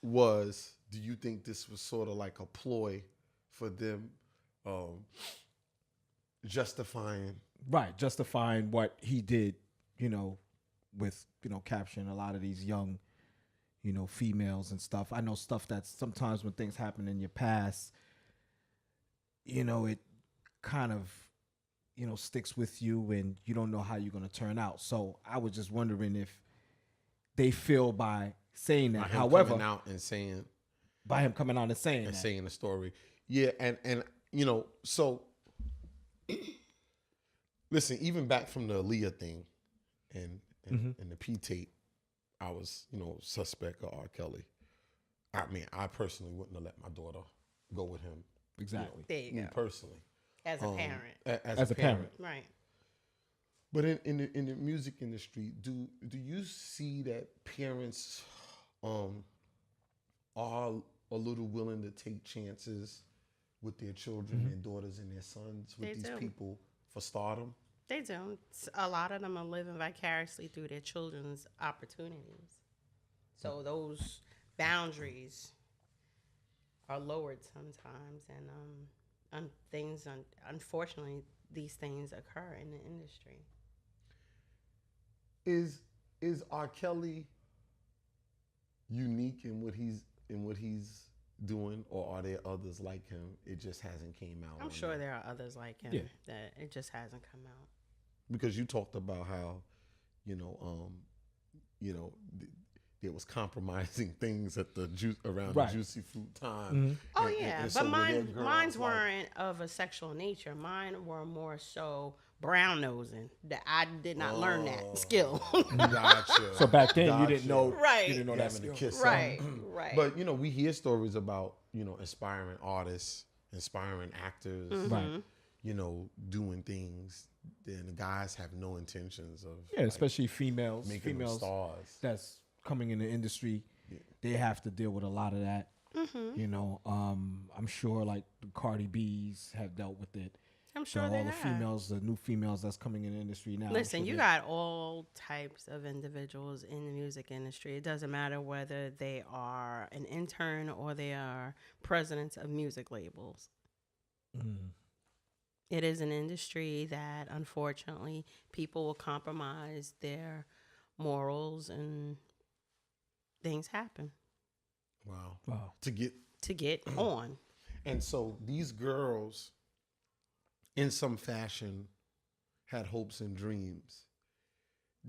do you think this was sort of like a ploy for them justifying what he did, with, capturing a lot of these young, females and stuff. I know stuff that sometimes when things happen in your past, it kind of, sticks with you and you don't know how you're going to turn out. So I was just wondering if they feel by saying that, however, coming out and saying, by him coming out and saying and that. saying the story. Yeah. And so listen, even back from the Aaliyah thing and the P tape, I was, suspect of R. Kelly. I mean, I personally wouldn't have let my daughter go with him. Exactly. There you Me go. personally. As a parent. As a parent. Right. But in the music industry, do you see that parents are a little willing to take chances with their children, their daughters and their sons, with these people for stardom? They do. A lot of them are living vicariously through their children's opportunities. So those boundaries are lowered sometimes, and unfortunately, these things occur in the industry. Is R. Kelly unique in what he's doing, or are there others like him? It just hasn't came out. I'm sure there are others like him that it just hasn't come out. Because you talked about how, there was compromising things at the around the Juicy Fruit time. Oh yeah, and but so mine's weren't of a sexual nature. Mine were more so brown nosing. That I did not learn that skill. Gotcha. So back then you didn't know, Right. You didn't know that Having skill. to kiss Right, something. right. But we hear stories about inspiring artists, inspiring actors, Right. Doing things. Then the guys have no intentions of Especially females making them stars. that's coming in the industry. They have to deal with a lot of that. I'm sure like the Cardi B's have dealt with it. I'm sure all they the have. the new females that's coming in the industry now. Listen, I'm you sure got all types of individuals in the music industry. It doesn't matter whether they are an intern or they are presidents of music labels. It is an industry that, unfortunately, people will compromise their morals and things happen Wow. To get on. And so these girls, in some fashion, had hopes and dreams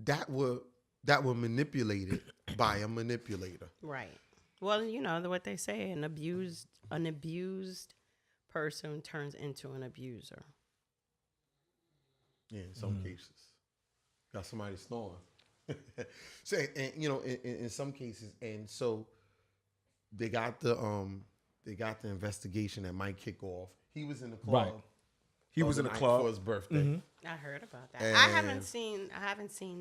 that were manipulated by a manipulator. Right. Well, what they say, an abused person turns into an abuser. Yeah, in some cases. Got somebody snoring. So, and in some cases, and so they got the investigation that might kick off. He was in the club. Right. He was in the club for his birthday. I heard about that. And I haven't seen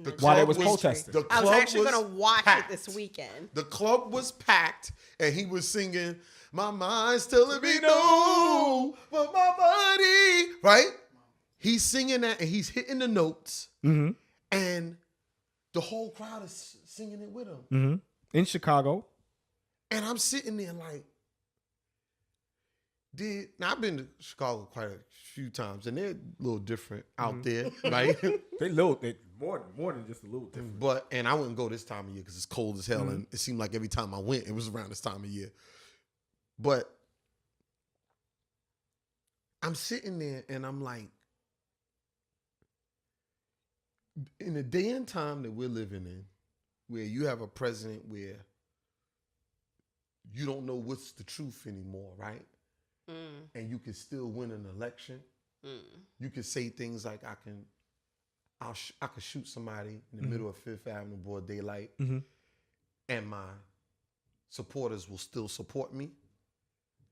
the While they was history. protesting. The I was club actually going to watch packed. it this weekend. The club was packed, and he was singing, "My mind's telling me no, but my body," right? He's singing that, and he's hitting the notes, and the whole crowd is singing it with him. in Chicago. And I'm sitting there like, now I've been to Chicago quite a few times, and they're a little different out there, right? They more than just a little different. And I wouldn't go this time of year because it's cold as hell, and it seemed like every time I went, it was around this time of year. But I'm sitting there, and I'm like, in the day and time that we're living in, where you have a president where you don't know what's the truth anymore, right? And you can still win an election. You can say things like, I could shoot somebody in the middle of Fifth Avenue, broad daylight, and my supporters will still support me.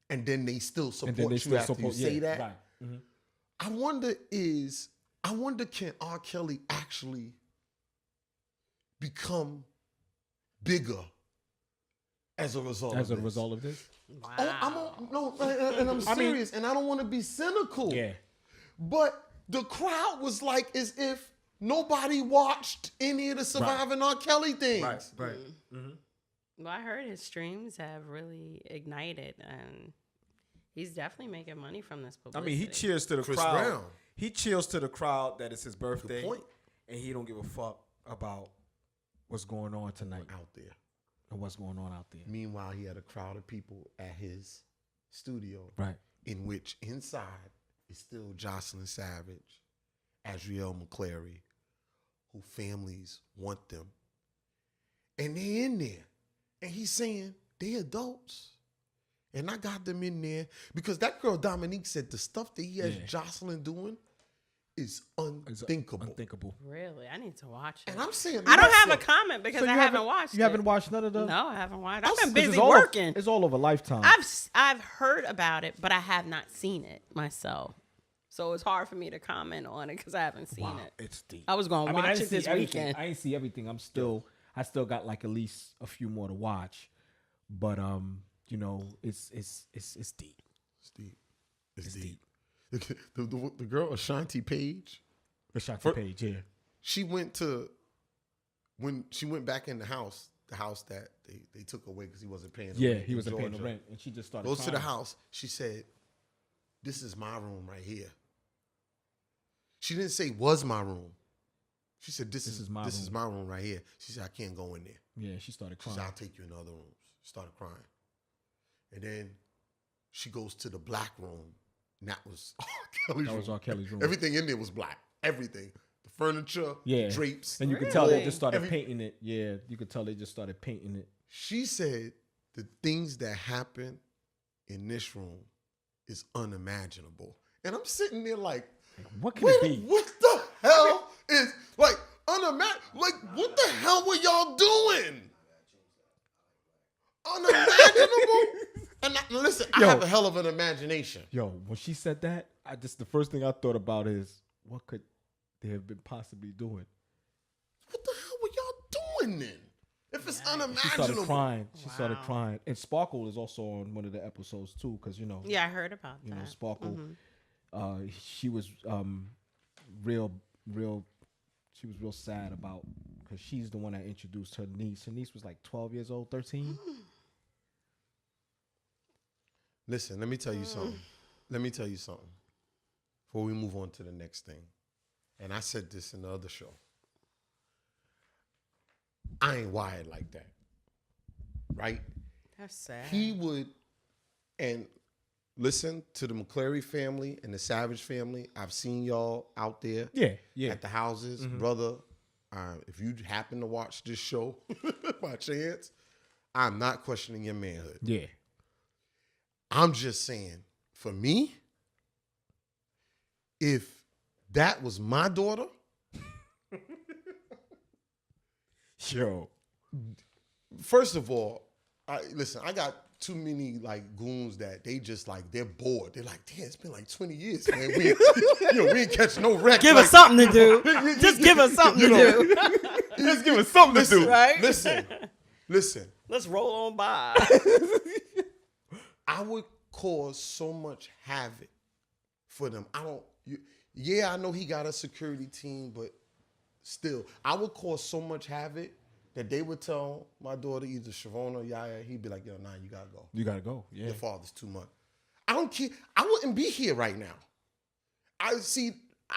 And then they still support you after you say that. Right. I wonder can R. Kelly actually become bigger as a result As of a this? result of this? Wow. And I'm serious, and I don't want to be cynical. Yeah. But the crowd was like as if nobody watched any of the surviving R. Kelly things. Right. Well, I heard his streams have really ignited, and he's definitely making money from this I publicity. mean, he cheers to the Chris crowd. Brown. He cheers to the crowd that it's his birthday, point. and he don't give a fuck about what's going on tonight Out there. and what's going on out there. Meanwhile, he had a crowd of people at his studio, Right. in which inside is still Jocelyn Savage, Adrielle McClary, who families want them. And they're in there. And he's saying, they adults. And I got them in there because that girl Dominique said the stuff that he has Jocelyn doing is It's unthinkable. unthinkable. Really, I need to watch it. And I'm saying, I don't have a listen, comment because So I you haven't watched it. You haven't watched none of the. No, I haven't watched. I've It's- been 'Cause busy it's all working. it's all over Lifetime. I've heard about it, but I have not seen it myself. So it's hard for me to comment on it because I haven't seen it. It's deep. I was gonna watch it this weekend. I ain't see everything. I still got like at least a few more to watch, but you know, it's deep. It's deep. It's deep. The girl Ashanti Page, The Shakti page, yeah. she went when she went back in the house that they took away because he wasn't paying the Yeah, rent he in wasn't paying the Georgia. rent, and she just started. Goes to the crying. house. She said, "This is my room right here." She didn't say was my room. She said, "This is my room right here." She said, "I can't go in there." Yeah, she started She crying. said, "I'll take you in the other rooms." She started crying, and then she goes to the black room, and that was R. Kelly's That room. was R. Kelly's room. Everything in there was black. Everything, the furniture, Yeah, the drapes, and you could tell they Really? just started painting it. Yeah, you could tell they just started painting it. She said the things that happen in this room is unimaginable. And I'm sitting there like, What can it be? what the hell is like unimaginable? Like, what the hell were y'all doing? Unimaginable? And listen, I Yo. have a hell of an imagination. Yo, when she said that, the first thing I thought about is what could they have been possibly doing? What the hell were y'all doing then? If it's She started unimaginable. crying. She started Wow. crying. And Sparkle is also on one of the episodes too, because you know, Yeah, I heard about you that. know, Sparkle. She was real. She was real sad about because she's the one that introduced her niece. Her niece was like 12 years old, 13. Listen, let me tell you something. Let me tell you something before we move on to the next thing. And I said this in the other show. I ain't wired like that. Right? That's sad. He would, and listen to the McClary family and the Savage family. I've seen y'all out there Yeah. at the houses. Brother, if you happen to watch this show by chance, I'm not questioning your manhood. Yeah. I'm just saying, for me, if that was my daughter, Yo. first of all, I got too many like goons that they just like they're bored. They're like, damn, it's been like 20 years, man. We ain't catch no wreck. Give like, us something to do. Just give us something to do. Just give us something listen, to do. Right? Listen. Let's roll on by. I would cause so much havoc for them. I know he got a security team, but still, I would cause so much havoc that they would tell my daughter, either Shavona or Yaya, he'd be like, yo, nah, you gotta go. You gotta go. Yeah. Your father's too much. I don't care. I wouldn't be here right now. I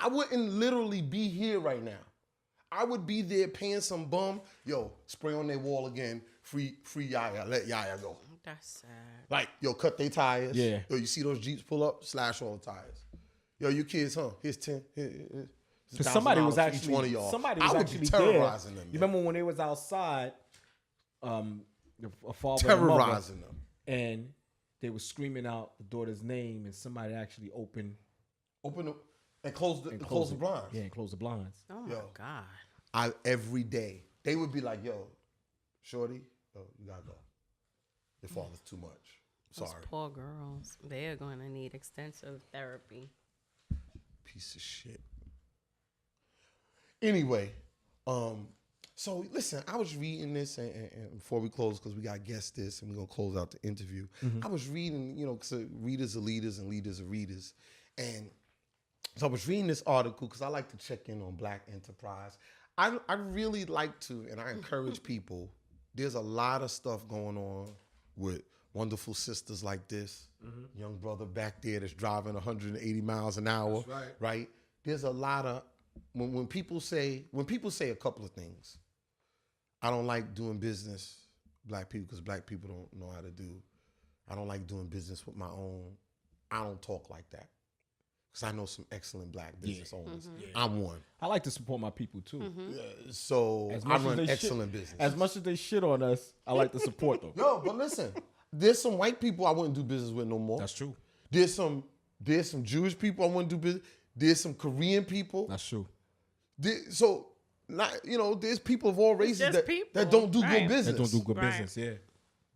wouldn't literally be here right now. I would be there paying some bum, yo, spray on their wall again, free Yaya, let Yaya go. That's sad. Like, yo, cut their tires. Yeah. Yo, you see those Jeeps pull up, slash all the tires. Yo, you kids, huh? Here's 10. Here's Because somebody was $1,000 for actually each one of y'all. somebody I was would actually be terrorizing there. them. You man. remember when they was outside, a father and a mother, Terrorizing them. and they were screaming out the daughter's name, and somebody actually opened Open the and close the closed the it. blinds. Yeah, and closed the blinds. Oh my Yo. God. Every day they would be like, "Yo, shorty, yo, you gotta go. Your father's too much. Those Sorry." poor girls. They are going to need extensive therapy. piece of shit. Anyway, so listen, I was reading this, and before we close, because we got guests this, and we're gonna close out the interview. I was reading, because readers are leaders and leaders are readers, and so I was reading this article because I like to check in on Black enterprise. I really like to, and I encourage people. There's a lot of stuff going on with wonderful sisters like this. Young brother back there that's driving 180 miles an hour. That's right. Right? There's a lot of when people say a couple of things. I don't like doing business Black people because Black people don't know how to do. I don't like doing business with my own. I don't talk like that. Because I know some excellent Black business owners. Yeah. I'm one. I like to support my people too. So As I much as run they excellent business. As much as they shit on us, I like to support them. No, but listen, there's some white people I wouldn't do business with no more. That's true. There's some Jewish people I wouldn't do business. There's some Korean people. That's true. There's people of all races just that people, don't do right. good business. They don't do good Right. business. Yeah.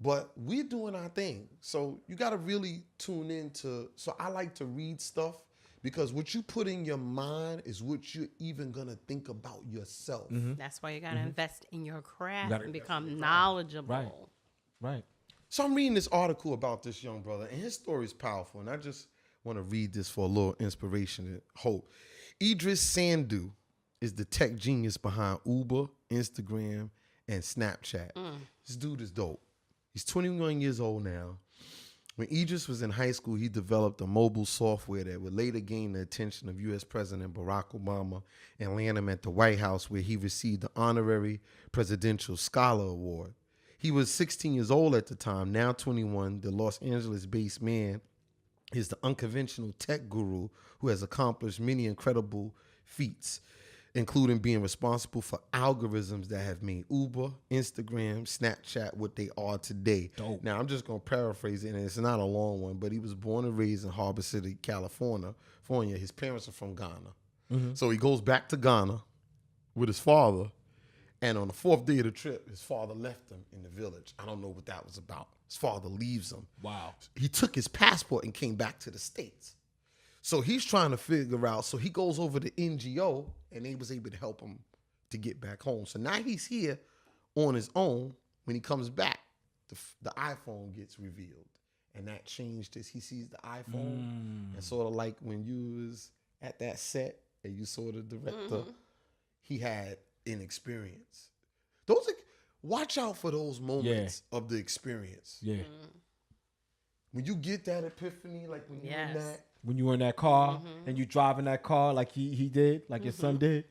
But we're doing our thing. So you got to really tune into. So I like to read stuff because what you put in your mind is what you're even going to think about yourself. That's why you got to invest in your craft Gotta- and become knowledgeable. Right. Right. So I'm reading this article about this young brother, and his story is powerful. And I just want to read this for a little inspiration and hope. Idris Sandhu is the tech genius behind Uber, Instagram, and Snapchat. This dude is dope. He's 21 years old now. When Idris was in high school, he developed a mobile software that would later gain the attention of U.S. President Barack Obama and land him at the White House, where he received the Honorary Presidential Scholar Award. He was 16 years old at the time, now 21. The Los Angeles-based man is the unconventional tech guru who has accomplished many incredible feats, including being responsible for algorithms that have made Uber, Instagram, Snapchat what they are today. Dope. Now, I'm just going to paraphrase it, and it's not a long one, but he was born and raised in Harbor City, California. His parents are from Ghana. So he goes back to Ghana with his father, and on the fourth day of the trip, his father left him in the village. I don't know what that was about. His father leaves him. Wow. He took his passport and came back to the States. So he's trying to figure out, so he goes over to NGO, and they was able to help him to get back home. So now he's here on his own. When he comes back, the iPhone gets revealed. And that changed his, he sees the iPhone, and sort of like when you was at that set and you saw the director, he had an experience. Watch out for those moments of the experience. Yeah. When you get that epiphany, like when you're in that, When you were in that car and you driving that car like he did, like your son did.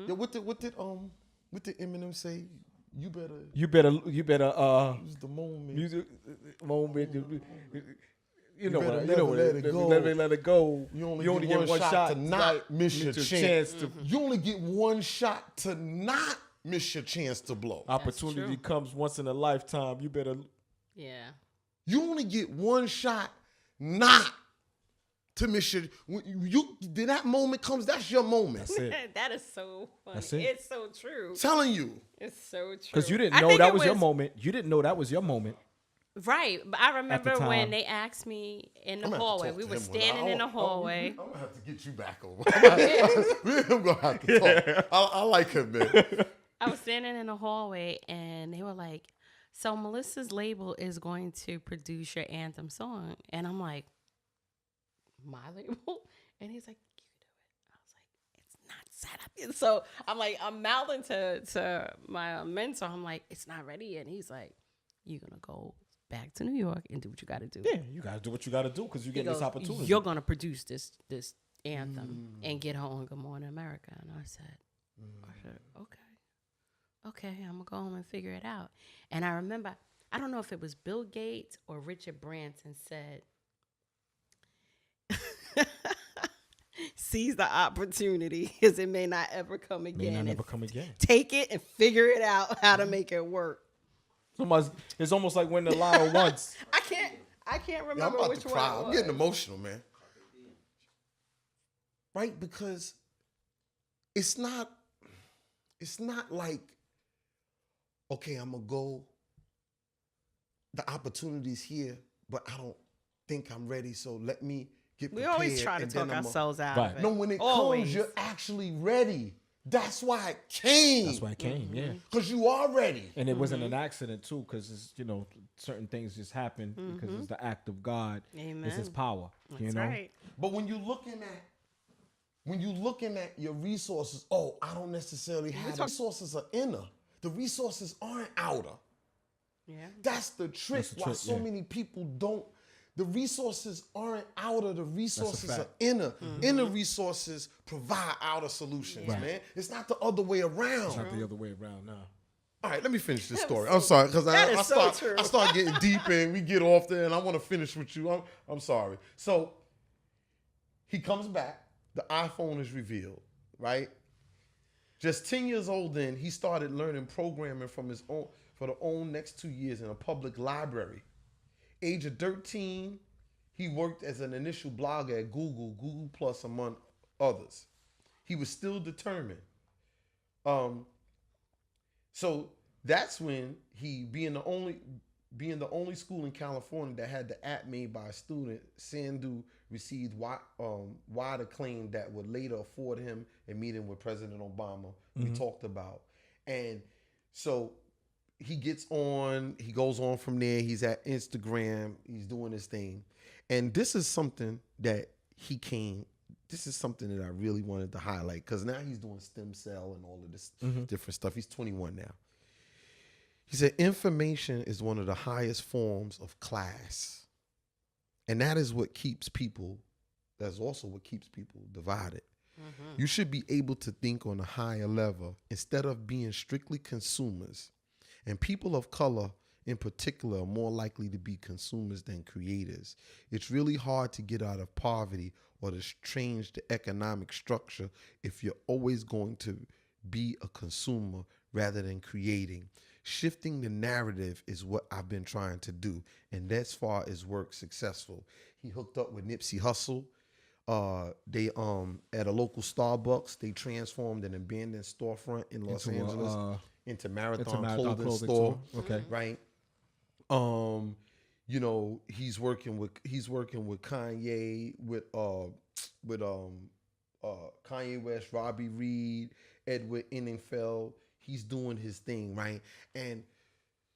yeah, what did Eminem say? You better You better use the moment. music moment. You know better what? never let it go. Let it go. You only get one shot to not miss your chance. You only get one shot to not miss your chance to blow. Opportunity comes once in a lifetime. You better. Yeah. You only get one shot not to miss your. When that moment comes, that's your moment. That's it. That is so funny. That's it. It's so true. Telling you. It's so true. Because you didn't I know think that it was your moment. You didn't know that was your moment. Right. But I remember time. when they asked me in the I'm gonna have to hallway. talk We to were him standing in the hallway. I'm gonna have to get you back over. We're gonna have to talk. I like him, man. I was standing in the hallway and they were like, so Melissa's label is going to produce your anthem song. And I'm like, my label? And he's like, you do it. I was like, it's not set up yet. So I'm like, I'm mouthing to my mentor. I'm like, it's not ready yet. And he's like, you're going to go back to New York and do what you got to do. Yeah, you gotta do what you gotta do because you He get this goes, opportunity. you're going to produce this anthem and get her on Good Morning America. And I said, okay. Okay, I'm going to go home and figure it out. And I remember, I don't know if it was Bill Gates or Richard Branson said, seize the opportunity because it may not ever come again. May not And ever come again. take it and figure it out how to make it work. It's almost like winning the lotto once. I can't Yeah, I'm remember about which to one cry. it I'm was. getting emotional, man. Right? Because it's not like, okay, I'm gonna go. The opportunity's here, but I don't think I'm ready. So let me get We prepared. always try to and then talk I'ma- ourselves out Right. of it. No, when it Always. comes, you're actually ready. That's why it came. That's why it came. Yeah. Because you are ready. And it wasn't an accident too, because it's certain things just happen because it's the act of God. Amen. It's His power. That's right. But when you're looking at your resources, I don't necessarily have the resources are inner. The resources aren't outer. Yeah. That's the trick. That's the Why trick, so yeah. many people don't. The resources aren't outer. The resources are fact. inner. Inner resources provide outer solutions, Right. man. It's not the other way around. It's not the other way around now. All right, let me finish this That story. was I'm so- sorry because that I is so start true. I start getting deep and we get off there, and I want to finish with you. I'm sorry. So he comes back. The iPhone is revealed, right? Just 10 years old, then he started learning programming for the own next 2 years in a public library. Age of 13, he worked as an initial blogger at Google Plus, among others. He was still determined. So that's when he, being the only school in California that had the app made by a student, Sandu received wide acclaim that would later afford him a meeting with President Obama. We talked about. And so he goes on from there. He's at Instagram. He's doing his thing. And this is something that this is something that I really wanted to highlight because now he's doing stem cell and all of this different stuff. He's 21 now. He said, information is one of the highest forms of class. And that is what keeps people, that's also what keeps people divided. You should be able to think on a higher level instead of being strictly consumers. And people of color in particular are more likely to be consumers than creators. It's really hard to get out of poverty or to change the economic structure if you're always going to be a consumer rather than creating. Shifting the narrative is what I've been trying to do, and that's far as work successful. He hooked up with Nipsey Hussle. They at a local Starbucks, they transformed an abandoned storefront in Los Angeles into Marathon clothing store. Okay. Right. He's working with Kanye, with Kanye West, Robbie Reed, Edward Inningfeld. He's doing his thing, right? And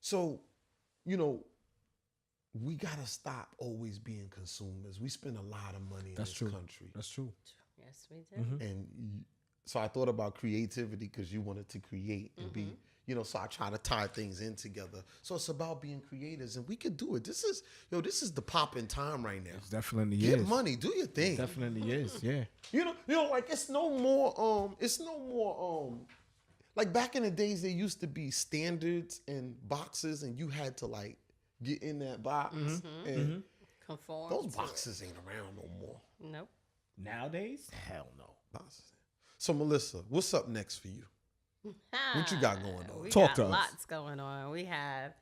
so, we gotta stop always being consumers. We spend a lot of money in this country. That's true. Yes, we do. And so I thought about creativity because you wanted to create and be, so I try to tie things in together. So it's about being creators, and we could do it. This is the popping time right now. It definitely Get is. money, do your thing. It definitely is. Yeah. Like it's no more like back in the days there used to be standards and boxes, and you had to like get in that box and Conform. those to boxes ain't around no more. it. Nope. Nowadays, hell no. Boxes. So Melissa, what's up next for you? What you got going on? We Talk got to us. lots going on. We have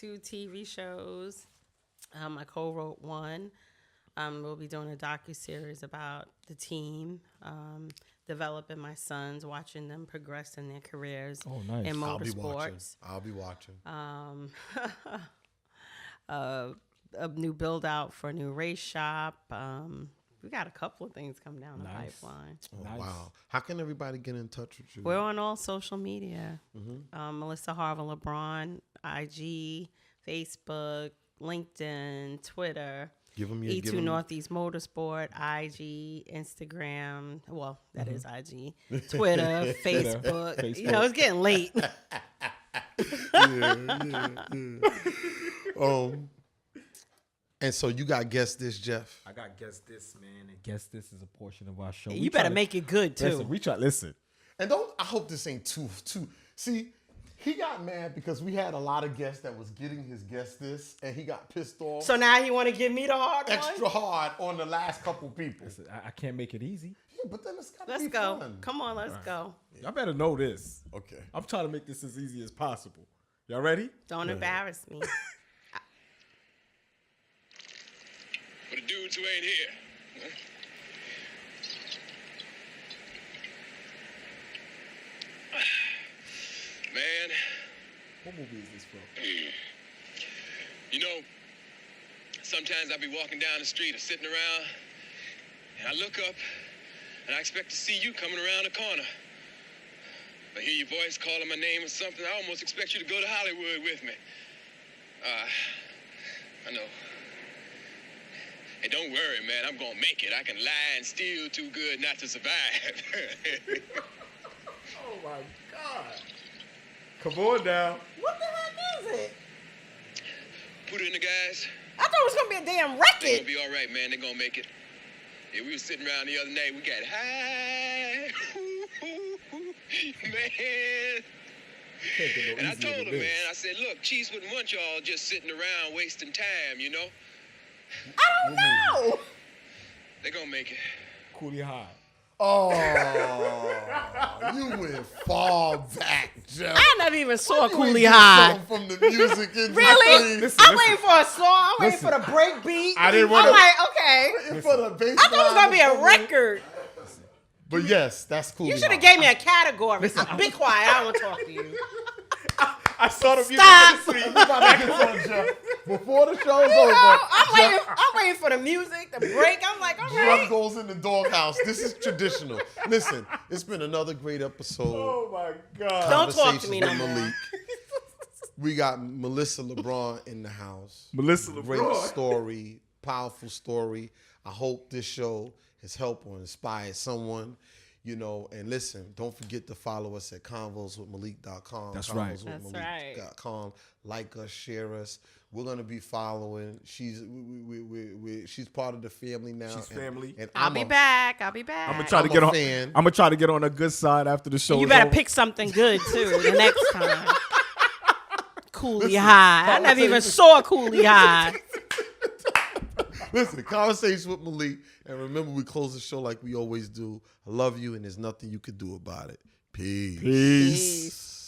2 TV shows. I co-wrote one. We'll be doing a docuseries about the team, developing my sons, watching them progress in their careers Oh, nice. in I'll be watching. motorsports. I'll be watching. A new build out for a new race shop. We got a couple of things coming down the Nice. pipeline. Oh, Nice. wow. How can everybody get in touch with you? We're on all social media. Melissa Harville-Lebron, IG, Facebook, LinkedIn, Twitter. Give them your E2 Northeast Motorsport, IG, Instagram. Well, that is IG. Twitter, Facebook. It's getting late. And so you got Guess This, Jeff. I got Guess This, man, and Guess This is a portion of our show. You better make it good, too. Listen. And I hope this ain't too. See, he got mad because we had a lot of guests that was getting his Guess This, and he got pissed off So now you want to give me the hard extra one? hard on the last couple people. Listen, I can't make it easy. Yeah, but then it's gotta Let's be go. fun. Come on, let's go. Y'all better know this. Okay. I'm trying to make this as easy as possible. Y'all ready? Don't embarrass me. For the dudes who ain't here. Huh? Man, What movie is this from? sometimes I be walking down the street or sitting around And I look up, and I expect to see you coming around the corner. I hear your voice calling my name or something. I almost expect you to go to Hollywood with me. I know. Hey, don't worry, man. I'm gonna make it. I can lie and steal too good not to survive. Oh my God. Come on now. What the heck is it? Put it in the guys. I thought it was gonna be a damn They're record. gonna be all right, man. They're gonna make it. Yeah, we were sitting around the other night. We got high. Man. And I told her, man, I said, look, Chiefs wouldn't want y'all just sitting around wasting time, you know? I don't know. They're gonna make it. Coolie High. Oh, you went far back, Jeff. I never even saw You ain't Coolie get High. something from the music industry. Really? Listen, I'm listen. waiting for a song. I'm waiting Listen. for the break beat. I didn't wanna- I'm like, okay. Waiting for the bass I thought it was line gonna be to a come in. record. But yes, that's cool. You should have gave me a category. Be quiet. I don't want to talk to you. I saw the music Stop. industry. Before the show's You know, over, I'm waiting for the music, the break. I'm like, all Jeff right. goes in the doghouse. This is traditional. Listen, it's been another great episode. Oh my God. Don't talk to Conversations me with no more. Malik. We got Melissa LeBron in the house. Melissa Great LeBron. story, powerful story. I hope this show has helped or inspired someone. You know, and listen, don't forget to follow us at convoswithmalik.com. That's right. That's right. Convoswithmalik.com. Like us, share us. We're gonna be following. She's she's part of the family now. She's family. And I'll be back. I'll be back. I'm gonna try to I'm get a on. fan. I'm gonna try to get on a good side after the show. You is better over. pick something good too the next time. Coolie High. I never even saw Coolie High. Listen, Conversations with Malik. And remember, we close the show like we always do. I love you, and there's nothing you can do about it. Peace. Peace.